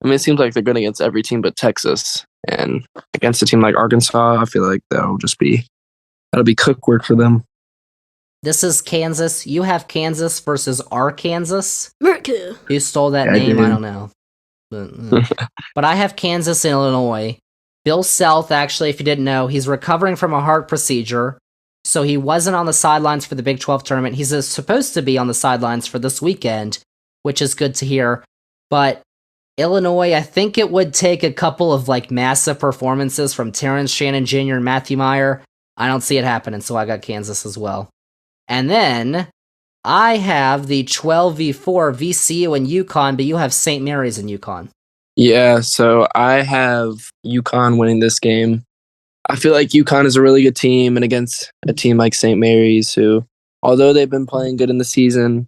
I mean, it seems like they're good against every team but Texas. And against a team like Arkansas, I feel like that'll be cook work for them. This is Kansas. You have Kansas versus Arkansas. Mercu. Who stole that name? I don't know. But I have Kansas and Illinois. Bill Self, actually, if you didn't know, he's recovering from a heart procedure, so he wasn't on the sidelines for the Big 12 tournament. He's supposed to be on the sidelines for this weekend, which is good to hear. But Illinois, I think it would take a couple of massive performances from Terrence Shannon Jr. and Matthew Meyer. I don't see it happening, so I got Kansas as well. And then I have the 12v4 VCU and UConn, but you have St. Mary's and UConn. Yeah, so I have UConn winning this game. I feel like UConn is a really good team, and against a team like St. Mary's, who, although they've been playing good in the season,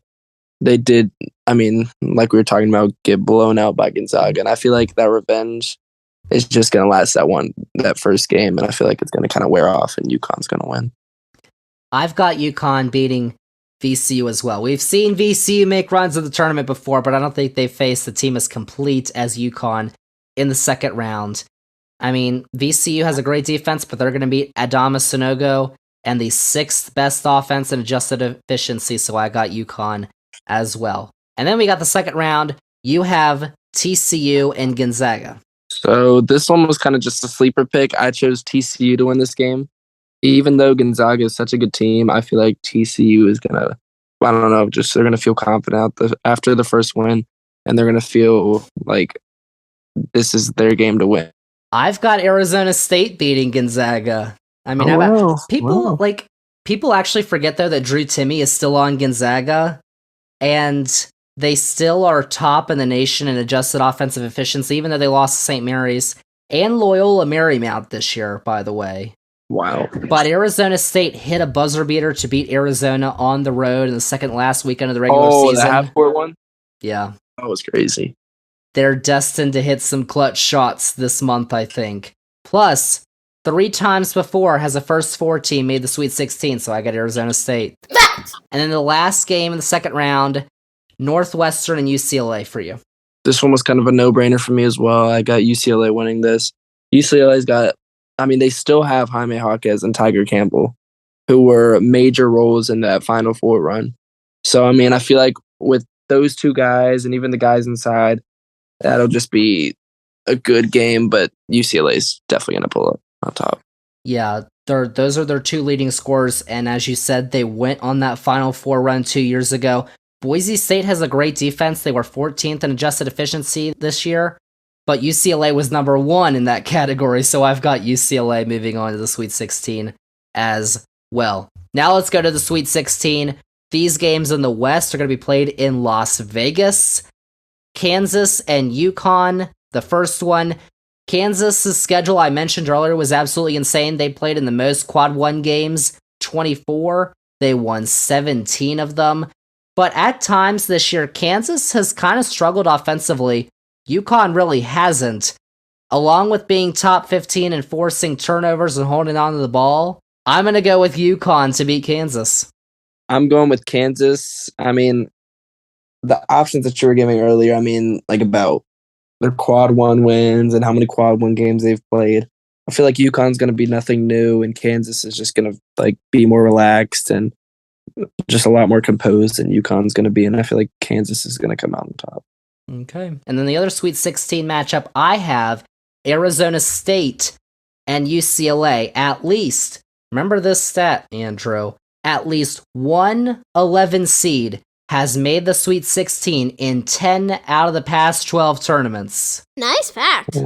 they did, I mean, like we were talking about, get blown out by Gonzaga. And I feel like that revenge is just going to last that first game, and I feel like it's going to kind of wear off, and UConn's going to win. I've got UConn beating VCU as well. We've seen VCU make runs in the tournament before, but I don't think they've faced a team as complete as UConn in the second round. I mean, VCU has a great defense, but they're going to beat Adama Sanogo and the 6th best offense in adjusted efficiency, so I got UConn as well. And then we got the second round. You have TCU and Gonzaga. So this one was kind of just a sleeper pick. I chose TCU to win this game. Even though Gonzaga is such a good team, I feel like TCU is going to, I don't know, just they're going to feel confident after the first win, and they're going to feel like this is their game to win. I've got Arizona State beating Gonzaga. I mean, people actually forget, though, that Drew Timme is still on Gonzaga, and they still are top in the nation in adjusted offensive efficiency, even though they lost to St. Mary's and Loyola Marymount this year, by the way. Wow. But Arizona State hit a buzzer beater to beat Arizona on the road in the second last weekend of the regular season. The half-court one? Yeah. That was crazy. They're destined to hit some clutch shots this month, I think. Plus, 3 times before has a first 4 team made the Sweet 16, so I got Arizona State. Fact. And then the last game in the second round, Northwestern and UCLA for you. This one was kind of a no-brainer for me as well. I got UCLA winning this. UCLA's got, they still have Jaime Jaquez and Tiger Campbell, who were major roles in that Final Four run. So, I feel like with those 2 guys and even the guys inside, that'll just be a good game, but UCLA's definitely going to pull up on top. Yeah, those are their 2 leading scorers, and as you said, they went on that Final Four run 2 years ago. Boise State has a great defense. They were 14th in adjusted efficiency this year, but UCLA was number 1 in that category, so I've got UCLA moving on to the Sweet 16 as well. Now let's go to the Sweet 16. These games in the West are going to be played in Las Vegas. Kansas and UConn, the first one. Kansas's schedule I mentioned earlier was absolutely insane. They played in the most Quad 1 games, 24. They won 17 of them. But at times this year, Kansas has kind of struggled offensively. UConn really hasn't. Along with being top 15 and forcing turnovers and holding on to the ball, I'm going to go with UConn to beat Kansas. I'm going with Kansas. The options that you were giving earlier, about their Quad 1 wins and how many Quad 1 games they've played. I feel like UConn's going to be nothing new, and Kansas is just going to be more relaxed and just a lot more composed than UConn's going to be, and I feel like Kansas is going to come out on top. Okay. And then the other Sweet 16 matchup I have, Arizona State and UCLA. At least, remember this stat, Andrew, at least one 11 seed has made the Sweet 16 in 10 out of the past 12 tournaments. Nice fact.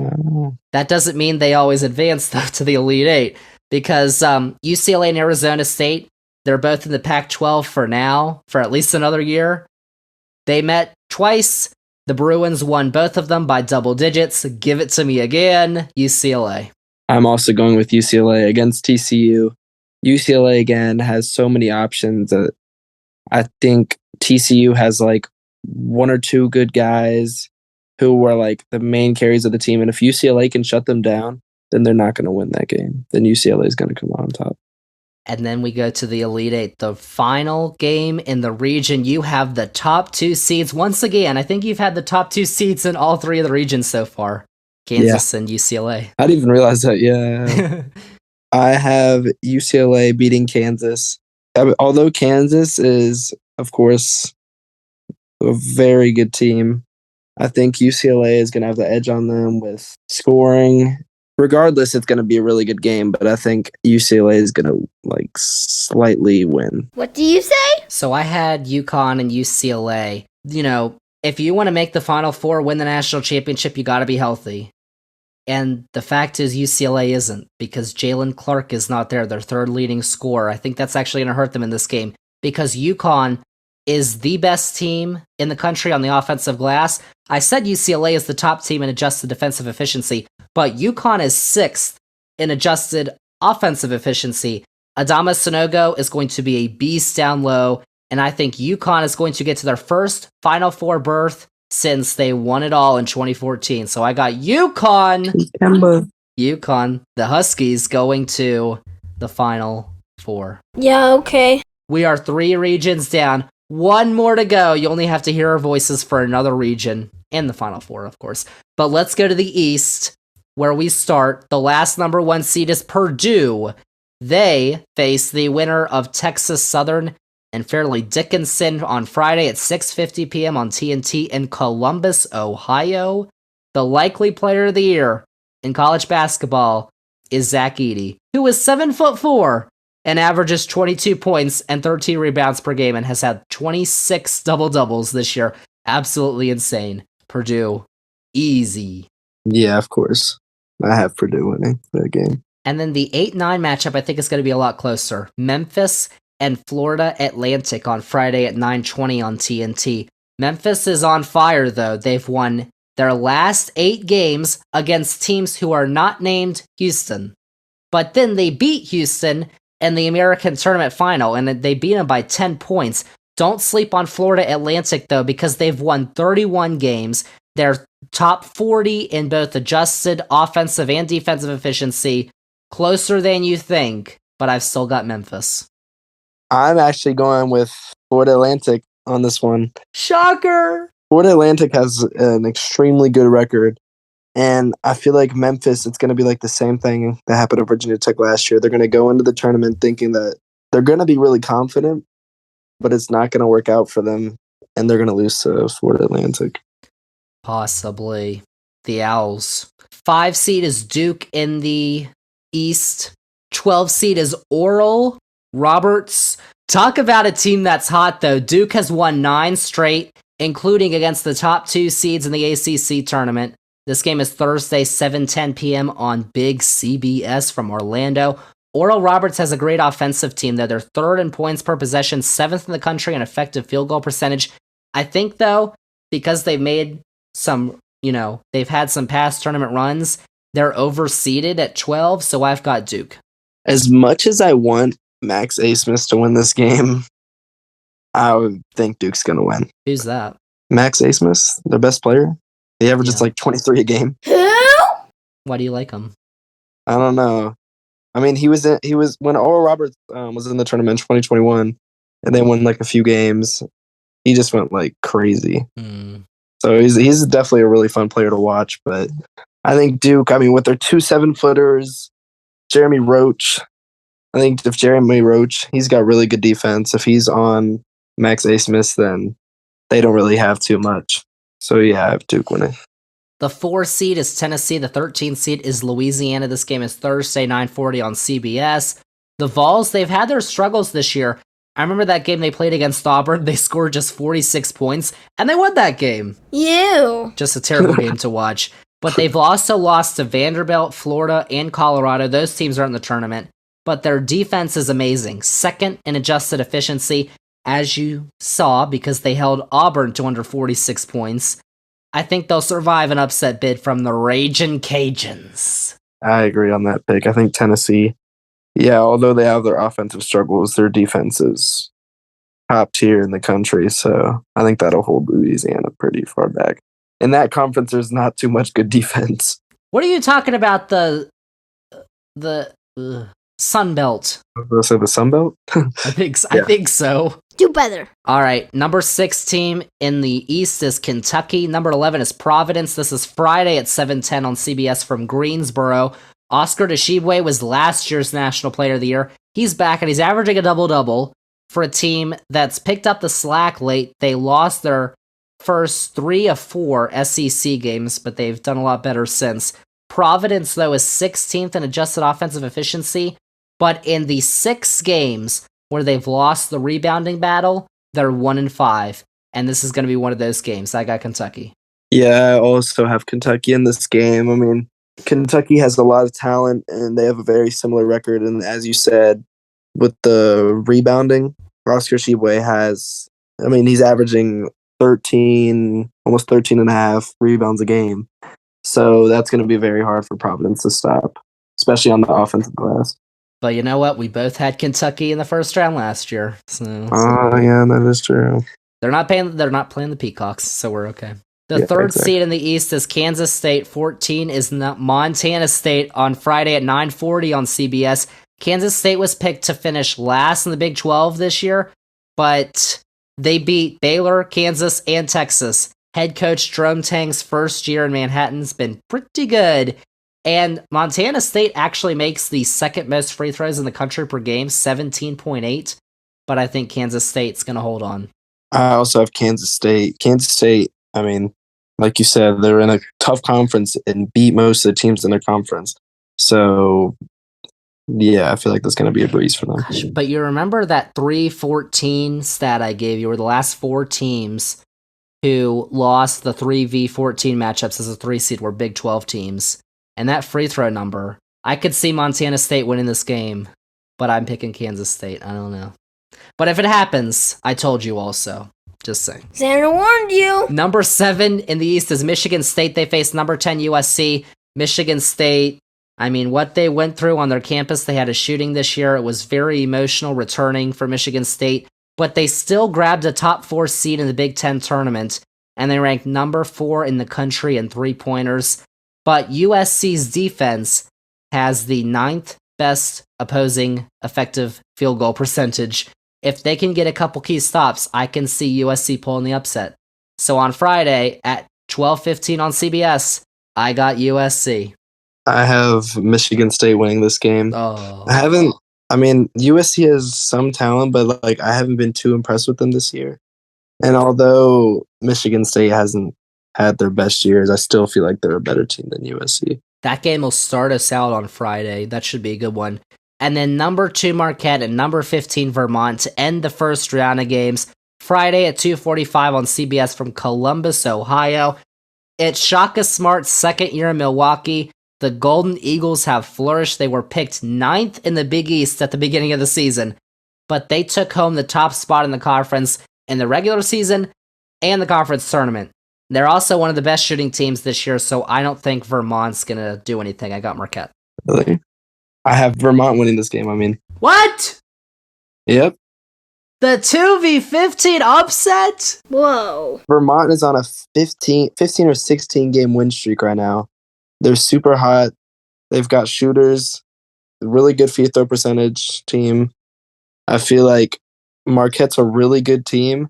That doesn't mean they always advance, though, to the Elite Eight, because UCLA and Arizona State, they're both in the Pac-12 for now, for at least another year. They met twice. The Bruins won both of them by double digits. Give it to me again, UCLA. I'm also going with UCLA against TCU. UCLA, again, has so many options that I think TCU has 1 or 2 good guys who are the main carries of the team. And if UCLA can shut them down, then they're not going to win that game. Then UCLA is going to come out on top. And then we go to the Elite Eight, the final game in the region. You have the top 2 seeds. Once again, I think you've had the top 2 seeds in all 3 of the regions so far. Kansas and UCLA. I didn't even realize that, yeah. I have UCLA beating Kansas. Although Kansas is, of course, a very good team, I think UCLA is going to have the edge on them with scoring. Regardless, it's going to be a really good game, but I think UCLA is going to slightly win. What do you say? So I had UConn and UCLA. If you want to make the Final Four, win the national championship, you got to be healthy. And the fact is UCLA isn't, because Jalen Clark is not there, their 3rd leading scorer. I think that's actually going to hurt them in this game, because UConn is the best team in the country on the offensive glass. I said UCLA is the top team in adjusted defensive efficiency, but UConn is 6th in adjusted offensive efficiency. Adama Sanogo is going to be a beast down low, and I think UConn is going to get to their first Final Four berth since they won it all in 2014. So I got UConn, the Huskies, going to the Final Four. Yeah, okay. We are 3 regions down. 1 more to go. You only have to hear our voices for another region in the Final Four, of course. But let's go to the East, where we start. The last number 1 seed is Purdue. They face the winner of Texas Southern and Fairleigh Dickinson on Friday at 6:50 p.m. on TNT in Columbus, Ohio. The likely player of the year in college basketball is Zach Edey, who is 7'4" and averages 22 points and 13 rebounds per game and has had 26 double-doubles this year. Absolutely insane. Purdue, easy. Yeah, of course. I have Purdue winning that game. And then the 8-9 matchup I think is going to be a lot closer. Memphis and Florida Atlantic on Friday at 9:20 on TNT. Memphis is on fire, though. They've won their last 8 games against teams who are not named Houston. but then they beat Houston in the American Tournament Final, and they beat them by 10 points. Don't sleep on Florida Atlantic, though, because they've won 31 games. They're top 40 in both adjusted offensive and defensive efficiency. Closer than you think, but I've still got Memphis. I'm actually going with Florida Atlantic on this one. Shocker! Florida Atlantic has an extremely good record, and I feel like Memphis, it's going to be like the same thing that happened at Virginia Tech last year. They're going to go into the tournament thinking that they're going to be really confident, but it's not going to work out for them, and they're going to lose to Florida Atlantic. Possibly. The Owls. 5 seed is Duke in the East. 12 seed is Oral Roberts. Talk about a team that's hot, though. Duke has won 9 straight, including against the top 2 seeds in the ACC tournament. This game is Thursday, 7:10 p.m. on Big CBS from Orlando. Oral Roberts has a great offensive team, though. They're 3rd in points per possession, 7th in the country in effective field goal percentage. I think, though, because they've made some, they've had some past tournament runs, they're overseeded at 12, so I've got Duke. As much as I want Max Asmus to win this game, I would think Duke's going to win. Who's that? Max Asmus, their best player. He averages like 23 a game. Who? Why do you like him? I don't know. I mean, he was when Oral Roberts was in the tournament in 2021, and they won like a few games. He just went like crazy. So he's definitely a really fun player to watch. But I think Duke, with their 2 7-footers, Jeremy Roach. I think if Jeremy Roach, he's got really good defense. If he's on Max Asmus, then they don't really have too much. So yeah, I have Duke winning. The 4 seed is Tennessee. The 13 seed is Louisiana. This game is Thursday, 9:40 on CBS. The Vols, they've had their struggles this year. I remember that game they played against Auburn. They scored just 46 points, and they won that game. You. Just a terrible game to watch. But they've also lost to Vanderbilt, Florida, and Colorado. Those teams are in the tournament. But their defense is amazing. 2nd in adjusted efficiency, as you saw, because they held Auburn to under 46 points. I think they'll survive an upset bid from the Ragin' Cajuns. I agree on that pick. I think Tennessee, although they have their offensive struggles, their defense is top tier in the country. So I think that'll hold Louisiana pretty far back. In that conference, there's not too much good defense. What are you talking about, the Sun Belt? I was going to say the Sun Belt? I think so. Do better. All right, number 6 team in the East is Kentucky. Number 11 is Providence. This is Friday at 7:10 on CBS from Greensboro. Oscar Tshiebwe was last year's National Player of the Year. He's back, and he's averaging a double-double for a team that's picked up the slack late. They lost their first 3 of 4 SEC games, but they've done a lot better since. Providence, though, is 16th in adjusted offensive efficiency, but in the 6 games where they've lost the rebounding battle, they're 1-5, and this is going to be one of those games. I got Kentucky. Yeah, I also have Kentucky in this game. Kentucky has a lot of talent, and they have a very similar record. And as you said, with the rebounding, Oscar Tshiebwe he's averaging 13, almost 13 and a half rebounds a game. So that's going to be very hard for Providence to stop, especially on the offensive glass. But you know what? We both had Kentucky in the first round last year. Yeah, that is true. They're not playing the Peacocks, so we're okay. The 3rd seed in the East is Kansas State. 14 is Montana State on Friday at 9:40 on CBS. Kansas State was picked to finish last in the Big 12 this year, but they beat Baylor, Kansas, and Texas. Head coach Jerome Tang's first year in Manhattan's been pretty good. And Montana State actually makes the 2nd most free throws in the country per game, 17.8. But I think Kansas State's going to hold on. I also have Kansas State. Kansas State, like you said, they're in a tough conference and beat most of the teams in their conference. So, yeah, I feel like that's going to be a breeze for them. Gosh, but you remember that 3-14 stat I gave you, where the last 4 teams who lost the 3v14 matchups as a 3 seed were Big 12 teams. And that free throw number, I could see Montana State winning this game, but I'm picking Kansas State. I don't know. But if it happens, I told you also. Just saying. Zander warned you. Number 7 in the East is Michigan State. They face number 10 USC. Michigan State, I mean, what they went through on their campus, they had a shooting this year. It was very emotional returning for Michigan State, but they still grabbed a top 4 seed in the Big Ten tournament, and they ranked number 4 in the country in three-pointers. But USC's defense has the 9th best opposing effective field goal percentage. If they can get a couple key stops, I can see USC pulling the upset. So on Friday at 12:15 on CBS, I got USC. I have Michigan State winning this game. Oh. USC has some talent, but like I haven't been too impressed with them this year. And although Michigan State hasn't had their best years, I still feel like they're a better team than USC. That game will start us out on Friday. That should be a good one. And then number 2 Marquette and number 15 Vermont to end the first round of games. Friday at 2:45 on CBS from Columbus, Ohio. It's Shaka Smart's second year in Milwaukee. The Golden Eagles have flourished. They were picked 9th in the Big East at the beginning of the season, but they took home the top spot in the conference in the regular season and the conference tournament. They're also one of the best shooting teams this year, so I don't think Vermont's going to do anything. I got Marquette. Really? I have Vermont winning this game, What? Yep. The 2v15 upset? Whoa. Vermont is on a 15 or 16 game win streak right now. They're super hot. They've got shooters, really good free throw percentage team. I feel like Marquette's a really good team,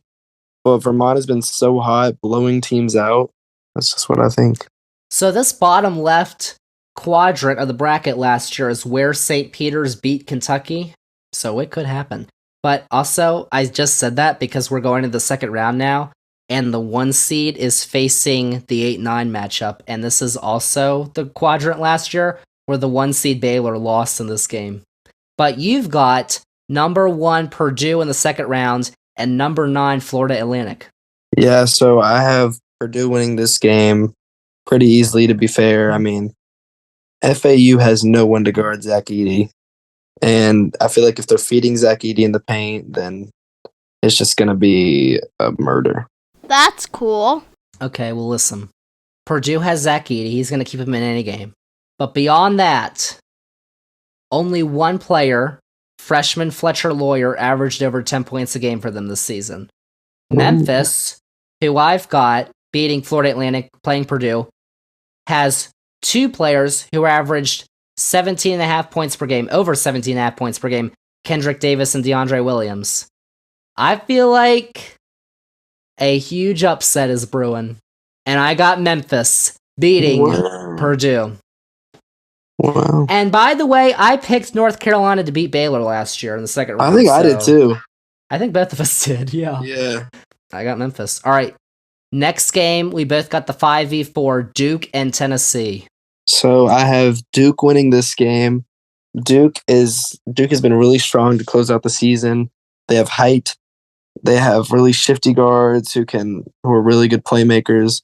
but Vermont has been so hot, blowing teams out. That's just what I think. So this bottom left quadrant of the bracket last year is where St. Peter's beat Kentucky, so it could happen. But also, I just said that because we're going to the second round now, and the 1 seed is facing the 8-9 matchup, and this is also the quadrant last year where the 1 seed Baylor lost in this game. But you've got number 1 Purdue in the second round and number 9 Florida Atlantic. Yeah, so I have Purdue winning this game pretty easily, to be fair. I mean, FAU has no one to guard Zach Edey. And I feel like if they're feeding Zach Edey in the paint, then it's just going to be a murder. That's cool. Okay, well listen. Purdue has Zach Edey. He's going to keep him in any game. But beyond that, only one player, freshman Fletcher Lawyer, averaged over 10 points a game for them this season. Memphis, who I've got beating Florida Atlantic, playing Purdue, has 2 players who averaged 17.5 points per game, over 17.5 points per game, Kendrick Davis and DeAndre Williams. I feel like a huge upset is brewing, and I got Memphis beating Purdue. Wow. And by the way, I picked North Carolina to beat Baylor last year in the second round. I think I did too. I think both of us did, yeah. Yeah. I got Memphis. All right, next game, we both got the 5v4, Duke and Tennessee. So I have Duke winning this game. Duke has been really strong to close out the season. They have height. They have really shifty guards who are really good playmakers.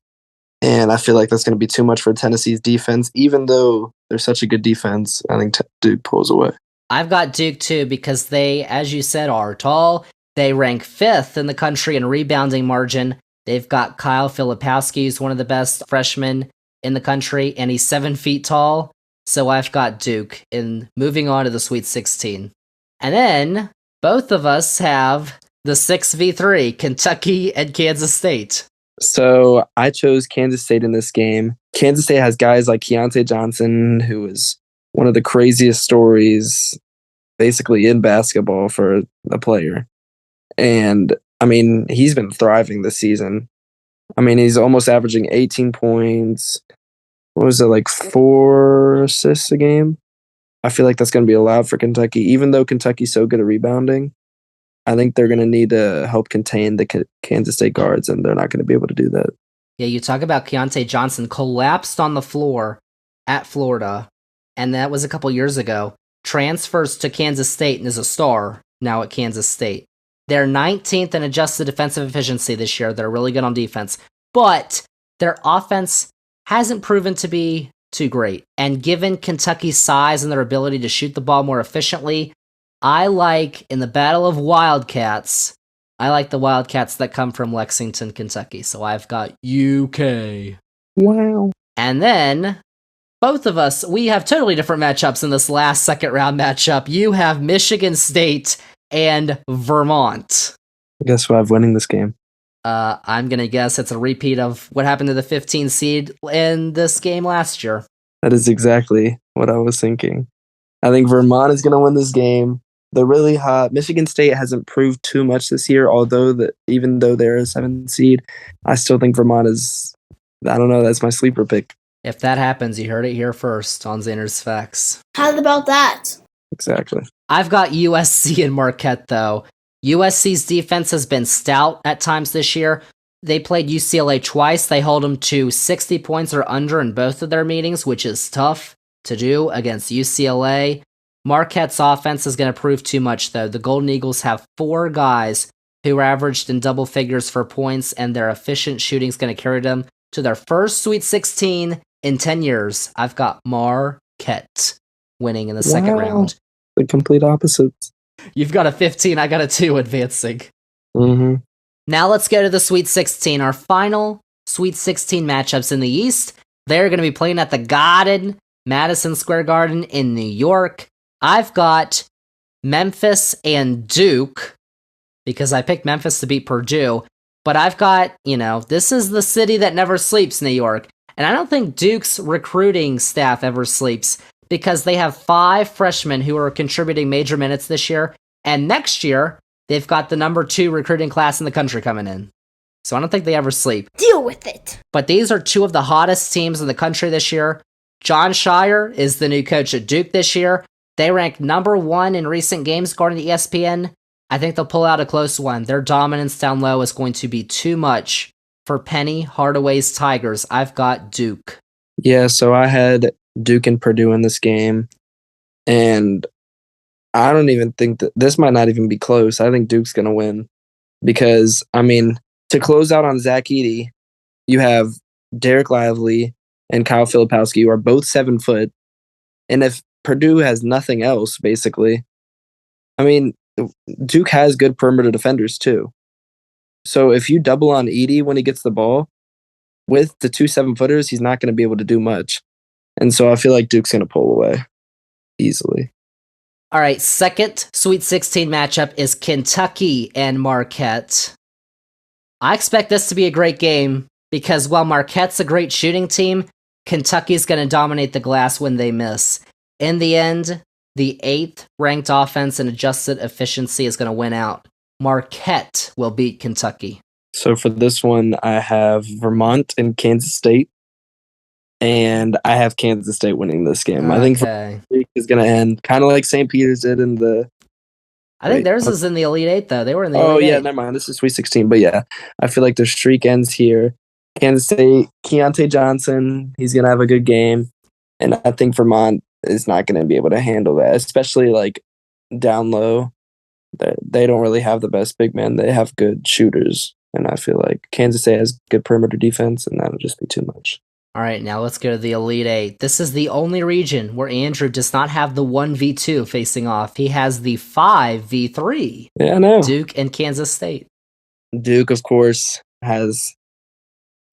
And I feel like that's going to be too much for Tennessee's defense. Even though they're such a good defense, I think Duke pulls away. I've got Duke too because they, as you said, are tall. They rank 5th in the country in rebounding margin. They've got Kyle Filipowski, who's one of the best freshmen in the country, and he's 7 feet tall. So I've got Duke in moving on to the Sweet 16. And then both of us have the 6v3, Kentucky and Kansas State. So I chose Kansas State in this game. Kansas State has guys like Keontae Johnson, who is one of the craziest stories basically in basketball for a player. And I mean, he's been thriving this season. I mean, he's almost averaging 18 points. What was it, like 4 assists a game? I feel like that's going to be allowed for Kentucky. Even though Kentucky's so good at rebounding, I think they're going to need to help contain the Kansas State guards, and they're not going to be able to do that. Yeah, you talk about Keontae Johnson collapsed on the floor at Florida, and that was a couple years ago. Transfers to Kansas State and is a star now at Kansas State. They're 19th in adjusted defensive efficiency this year. They're really good on defense, but their offense hasn't proven to be too great. And given Kentucky's size and their ability to shoot the ball more efficiently, I like, in the Battle of Wildcats, I like the Wildcats that come from Lexington, Kentucky. So I've got UK. Wow. And then both of us, we have totally different matchups in this last second round matchup. You have Michigan State and Vermont. Guess who I have winning this game? I'm going to guess it's a repeat of what happened to the 15 seed in this game last year. That is exactly what I was thinking. I think Vermont is going to win this game. They're really hot. Michigan State hasn't proved too much this year, even though they're a 7th seed, I still think Vermont is, I don't know, that's my sleeper pick. If that happens, you heard it here first on Zander's Facts. How about that? Exactly. I've got USC and Marquette, though. USC's defense has been stout at times this year. They played UCLA twice. They hold them to 60 points or under in both of their meetings, which is tough to do against UCLA. Marquette's offense is going to prove too much, though. The Golden Eagles have 4 guys who averaged in double figures for points, and their efficient shooting is going to carry them to their first Sweet 16 in 10 years. I've got Marquette winning in the second round. The complete opposites. You've got a 15, I got a 2 advancing. Mm-hmm. Now let's go to the Sweet 16. Our final Sweet 16 matchups in the East. They're going to be playing at the Garden, Madison Square Garden in New York. I've got Memphis and Duke, because I picked Memphis to beat Purdue. But I've got, this is the city that never sleeps, New York. And I don't think Duke's recruiting staff ever sleeps, because they have 5 freshmen who are contributing major minutes this year. And next year, they've got the number 2 recruiting class in the country coming in. So I don't think they ever sleep. Deal with it. But these are 2 of the hottest teams in the country this year. John Shire is the new coach at Duke this year. They rank number 1 in recent games according to ESPN. I think they'll pull out a close one. Their dominance down low is going to be too much for Penny Hardaway's Tigers. I've got Duke. Yeah, so I had Duke and Purdue in this game, and I don't even think that this might not even be close. I think Duke's going to win because, to close out on Zach Edey, you have Derek Lively and Kyle Filipowski, who are both 7 foot. And if Purdue has nothing else, basically, Duke has good perimeter defenders too. So if you double on Edey when he gets the ball, with the 2 7-footers, he's not going to be able to do much. And so I feel like Duke's going to pull away easily. All right, second Sweet 16 matchup is Kentucky and Marquette. I expect this to be a great game because while Marquette's a great shooting team, Kentucky's going to dominate the glass when they miss. In the end, the 8th ranked offense and adjusted efficiency is going to win out. Marquette will beat Kentucky. So for this one, I have Vermont and Kansas State. And I have Kansas State winning this game. Okay. I think Vermont is going to end kind of like St. Peter's did in the... I think theirs is in the Elite 8, though. They were in the Elite 8. Oh, yeah, never mind. This is Sweet 16. But yeah, I feel like their streak ends here. Kansas State, Keontae Johnson, he's going to have a good game. And I think Vermont is not going to be able to handle that, especially like down low. They don't really have the best big men. They have good shooters. And I feel like Kansas State has good perimeter defense, and that'll just be too much. All right, now let's go to the Elite 8. This is the only region where Andrew does not have the 1v2 facing off. He has the 5v3. Yeah, I know. Duke and Kansas State. Duke, of course, has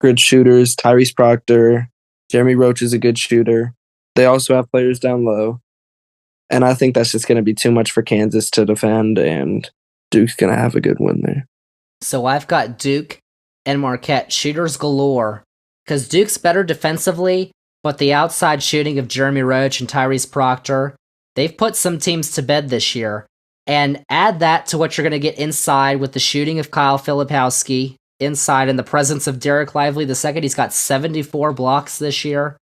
good shooters. Tyrese Proctor, Jeremy Roach is a good shooter. They also have players down low. And I think that's just going to be too much for Kansas to defend, and Duke's going to have a good win there. So I've got Duke and Marquette, shooters galore. Because Duke's better defensively, but the outside shooting of Jeremy Roach and Tyrese Proctor, they've put some teams to bed this year. And add that to what you're going to get inside with the shooting of Kyle Filipowski, inside in the presence of Derek Lively II. He's got 74 blocks this year.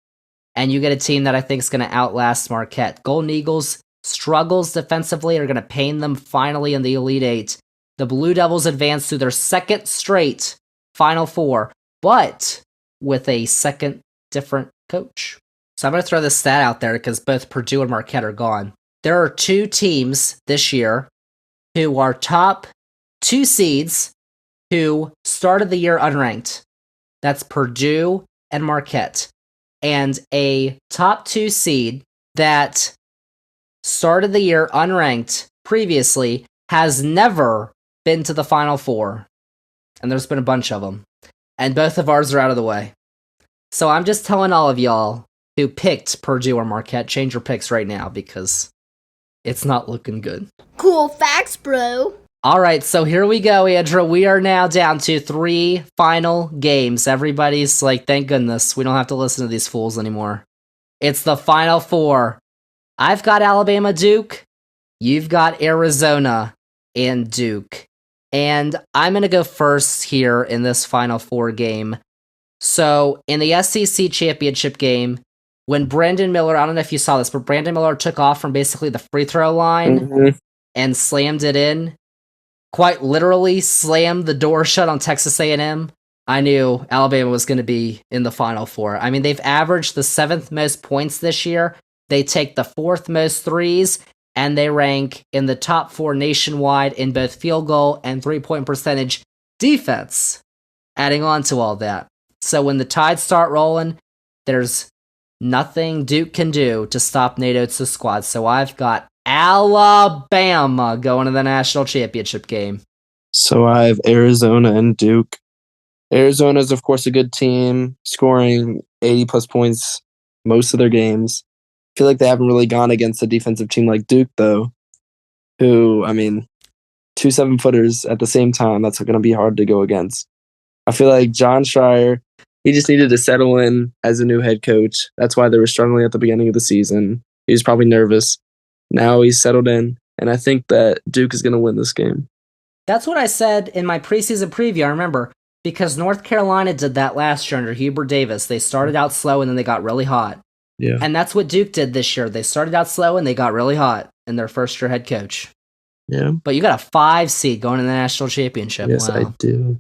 And you get a team that I think is going to outlast Marquette. Golden Eagles' struggles defensively are going to pain them finally in the Elite 8. The Blue Devils advance to their second straight Final Four, but with a second different coach. So I'm going to throw this stat out there because both Purdue and Marquette are gone. There are 2 teams this year who are top 2 seeds who started the year unranked. That's Purdue and Marquette. And a top 2 seed that started the year unranked previously has never been to the Final Four. And there's been a bunch of them. And both of ours are out of the way. So I'm just telling all of y'all who picked Purdue or Marquette. Change your picks right now because it's not looking good. Cool facts, bro. All right, so here we go, Andrew. We are now down to 3 final games. Everybody's like, thank goodness, we don't have to listen to these fools anymore. It's the final 4. I've got Alabama, Duke. You've got Arizona and Duke. And I'm going to go first here in this final 4 game. So in the SEC championship game, when Brandon Miller, I don't know if you saw this, but Brandon Miller took off from basically the free throw line and slammed it in. Quite literally slammed the door shut on Texas A&M. I knew Alabama was going to be in the Final Four. I mean, they've averaged the 7th most points this year. They take the 4th most threes, and they rank in the top 4 nationwide in both field goal and 3-point percentage defense, adding on to all that. So when the Tides start rolling, there's nothing Duke can do to stop Nate Oates' squad. So I've got Alabama going to the national championship game. So I have Arizona and Duke. Arizona is, of course, a good team, scoring 80-plus points most of their games. I feel like they haven't really gone against a defensive team like Duke, though, who, I mean, 2 7-footers at the same time, that's going to be hard to go against. I feel like John Schreier, he just needed to settle in as a new head coach. That's why they were struggling at the beginning of the season. He was probably nervous. Now he's settled in, and I think that Duke is going to win this game. That's what I said in my preseason preview, I remember, because North Carolina did that last year under Hubert Davis. They started out slow, and then they got really hot. Yeah. And that's what Duke did this year. They started out slow, and they got really hot in their first-year head coach. Yeah. But you got a 5 seed going to the national championship. Yes, wow. I do.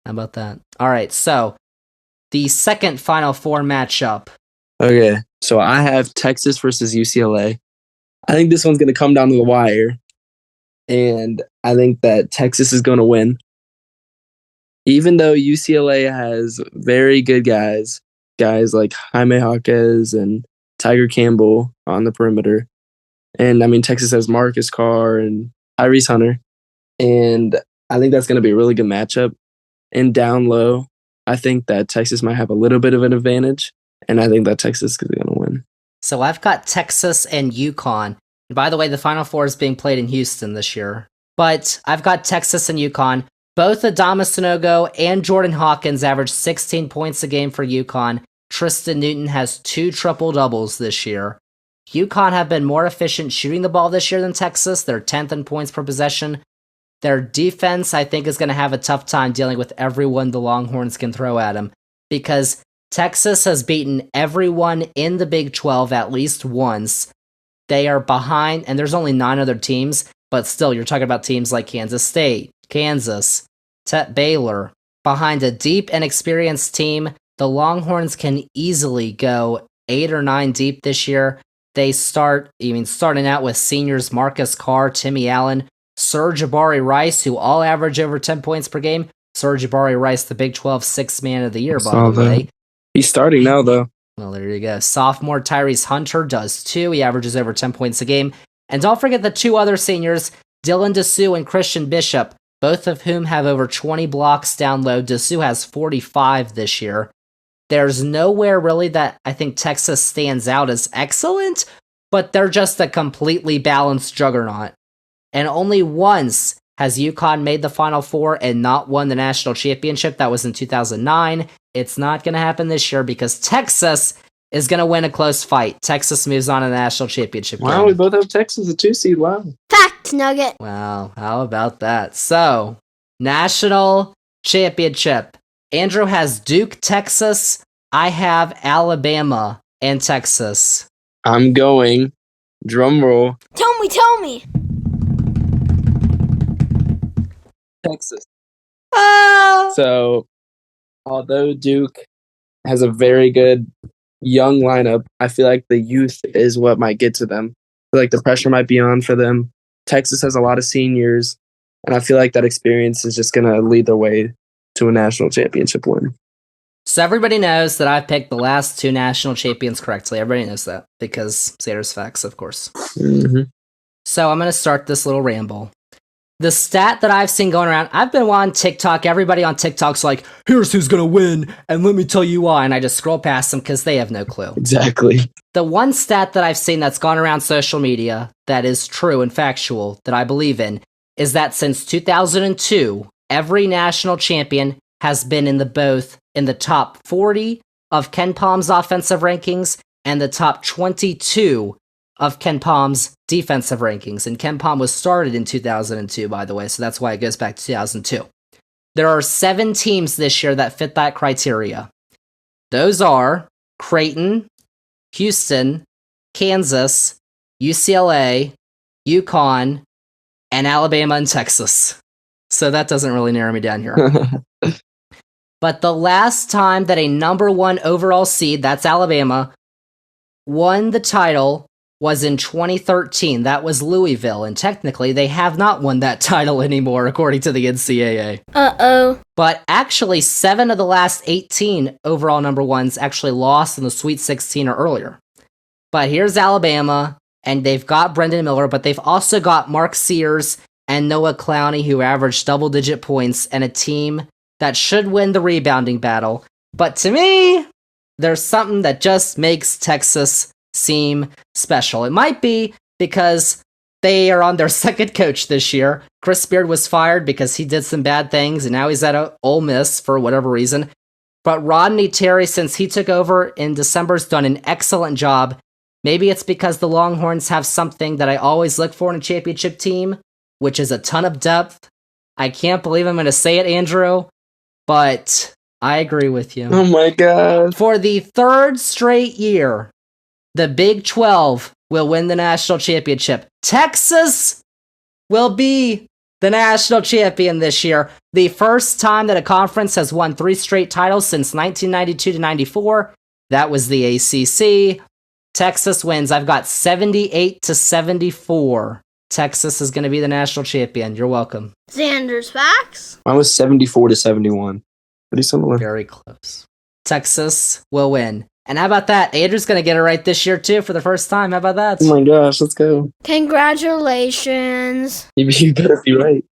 How about that? All right, so the second Final Four matchup. Okay, so I have Texas versus UCLA. I think this one's going to come down to the wire, and I think that Texas is going to win. Even though UCLA has very good guys like Jaime Jaquez and Tiger Campbell on the perimeter. And, I mean, Texas has Marcus Carr and Tyrese Hunter. And I think that's going to be a really good matchup. And down low, I think that Texas might have a little bit of an advantage, and I think that Texas is going to win. So I've got Texas and UConn. And by the way, the Final Four is being played in Houston this year. But I've got Texas and UConn. Both Adama Sanogo and Jordan Hawkins averaged 16 points a game for UConn. Tristan Newton has 2 triple-doubles this year. UConn have been more efficient shooting the ball this year than Texas. They're 10th in points per possession. Their defense, I think, is going to have a tough time dealing with everyone the Longhorns can throw at them, because Texas has beaten everyone in the Big 12 at least once. They are behind, and there's only 9 other teams, but still, you're talking about teams like Kansas State, Kansas, Baylor. Behind a deep and experienced team, the Longhorns can easily go 8 or 9 deep this year. They starting out with seniors Marcus Carr, Timmy Allen, Serge Jabari Rice, who all average over 10 points per game. Serge Jabari Rice, the Big 12 Sixth Man of the Year, by the way. He's starting now, though. Well, there you go. Sophomore Tyrese Hunter does too. He averages over 10 points a game. And don't forget the 2 other seniors, Dylan Dessou and Christian Bishop, both of whom have over 20 blocks down low. Dessou has 45 this year. There's nowhere really that I think Texas stands out as excellent, but they're just a completely balanced juggernaut. And only once has UConn made the Final Four and not won the national championship. That was in 2009. It's not going to happen this year because Texas is going to win a close fight. Texas moves on to the national championship Wow, game. we both have Texas a 2 seed. Wow. Fact nugget. Wow, how about that? So, national championship. Andrew has Duke, Texas. I have Alabama and Texas. I'm going, drum roll, Tell me. Texas. So, although Duke has a very good young lineup, I feel like the youth is what might get to them. I feel like the pressure might be on for them. Texas has a lot of seniors, and I feel like that experience is just going to lead their way to a national championship win. So everybody knows that I picked the last 2 national champions correctly. Everybody knows that because Zander's facts, of course. Mm-hmm. So I'm going to start this little ramble. The stat that I've seen going around, I've been on TikTok. Everybody on TikTok's like, here's who's going to win, and let me tell you why. And I just scroll past them because they have no clue. Exactly. The one stat that I've seen that's gone around social media that is true and factual that I believe in is that since 2002, every national champion has been in the top 40 of Ken Palm's offensive rankings and the top 22 of Ken Palm's defensive rankings. And Ken Palm was started in 2002, by the way, so that's why it goes back to 2002. There are 7 teams this year that fit that criteria. Those are Creighton, Houston, Kansas, UCLA, UConn, and Alabama and Texas. So that doesn't really narrow me down here. But the last time that a number 1 overall seed, that's Alabama, won the title was in 2013. That was Louisville, and technically they have not won that title anymore, according to the NCAA. Uh-oh. But actually, 7 of the last 18 overall number 1s actually lost in the Sweet 16 or earlier. But here's Alabama, and they've got Brendan Miller, but they've also got Mark Sears and Noah Clowney, who averaged double-digit points, and a team that should win the rebounding battle. But to me, there's something that just makes Texas seem special. It might be because they are on their second coach this year. Chris Beard was fired because he did some bad things, and now he's at Ole Miss for whatever reason. But Rodney Terry, since he took over in December, has done an excellent job. Maybe it's because the Longhorns have something that I always look for in a championship team, which is a ton of depth. I can't believe I'm going to say it, Andrew, but I agree with you. Oh my God. For the 3rd straight year, the Big 12 will win the national championship. Texas will be the national champion this year. The first time that a conference has won 3 straight titles since 1992 to 94. That was the ACC. Texas wins. I've got 78 to 74. Texas is going to be the national champion. You're welcome. Zander's facts. I was 74 to 71. Pretty similar. Very close. Texas will win. And how about that? Andrew's going to get it right this year, too, for the first time. How about that? Oh my gosh, let's go. Congratulations. You better be right.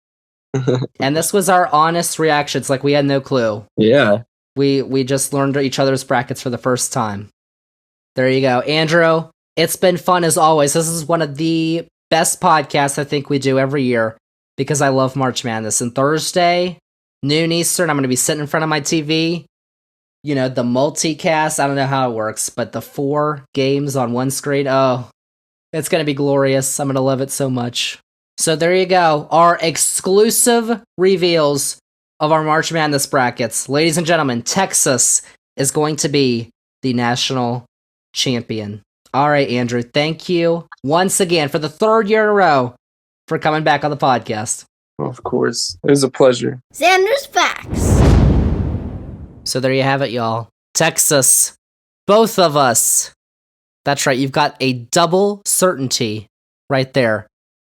And this was our honest reactions, like we had no clue. Yeah. We just learned each other's brackets for the first time. There you go. Andrew, it's been fun as always. This is one of the best podcasts I think we do every year because I love March Madness. And Thursday, noon Eastern, I'm going to be sitting in front of my TV. You know, the multicast, I don't know how it works, but the 4 games on one screen, oh, it's going to be glorious. I'm going to love it so much. So there you go. Our exclusive reveals of our March Madness brackets. Ladies and gentlemen, Texas is going to be the national champion. All right, Andrew, thank you once again for the 3rd year in a row for coming back on the podcast. Of course. It was a pleasure. Zander's facts. So there you have it, y'all. Texas, both of us. That's right, you've got a double certainty right there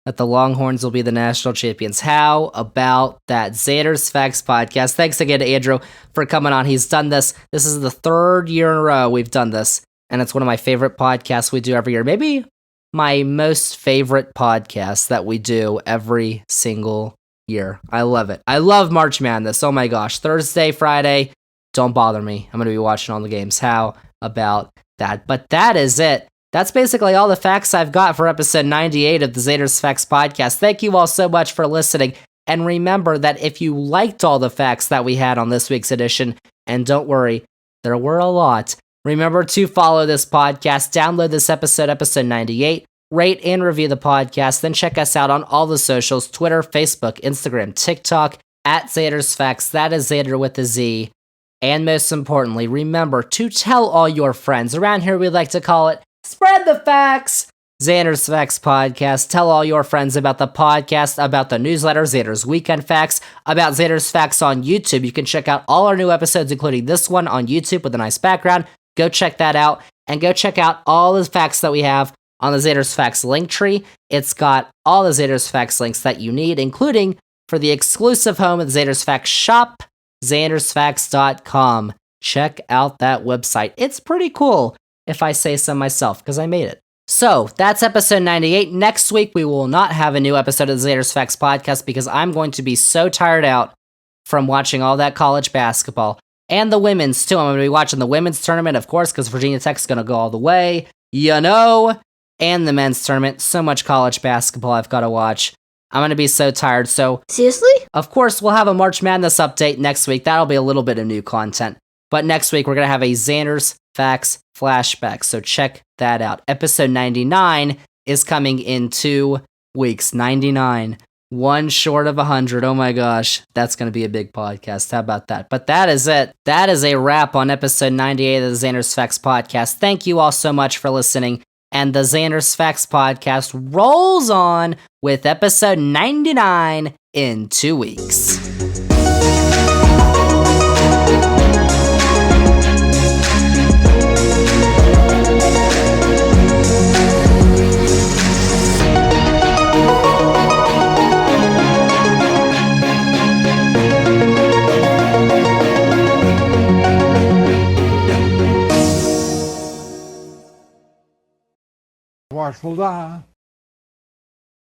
that the Longhorns will be the national champions. How about that? Zander's Facts podcast. Thanks again to Andrew for coming on. He's done this. This is the 3rd year in a row we've done this, and it's one of my favorite podcasts we do every year. Maybe my most favorite podcast that we do every single year. I love it. I love March Madness. Oh my gosh. Thursday, Friday. Don't bother me. I'm going to be watching all the games. How about that? But that is it. That's basically all the facts I've got for episode 98 of the Zander's Facts podcast. Thank you all so much for listening. And remember that if you liked all the facts that we had on this week's edition, and don't worry, there were a lot, remember to follow this podcast, download this episode 98, rate and review the podcast, then check us out on all the socials, Twitter, Facebook, Instagram, TikTok, at Zander's Facts. That is Zander with a Z. And most importantly, remember to tell all your friends. Around here, we like to call it Spread the Facts. Zander's Facts Podcast. Tell all your friends about the podcast, about the newsletter, Zander's Weekend Facts, about Zander's Facts on YouTube. You can check out all our new episodes, including this one on YouTube with a nice background. Go check that out. And go check out all the facts that we have on the Zander's Facts link tree. It's got all the Zander's Facts links that you need, including for the exclusive home of the Zander's Facts shop, zandersfacts.com. Check out that website. It's pretty cool, if I say so myself, because I made it. So that's episode 98. Next week, we will not have a new episode of the Zander's Facts podcast because I'm going to be so tired out from watching all that college basketball. And the women's, too. I'm going to be watching the women's tournament, of course, because Virginia Tech's going to go all the way. You know. And the men's tournament. So much college basketball I've got to watch. I'm going to be so tired. So, Seriously? of course, we'll have a March Madness update next week. That'll be a little bit of new content. But next week, we're going to have a Zander's Facts flashback. So check that out. Episode 99 is coming in 2 weeks. 99. One short of 100. Oh my gosh. That's going to be a big podcast. How about that? But that is it. That is a wrap on episode 98 of the Zander's Facts podcast. Thank you all so much for listening. And the Zander's Facts podcast rolls on with episode 99 in 2 weeks. Watchful die.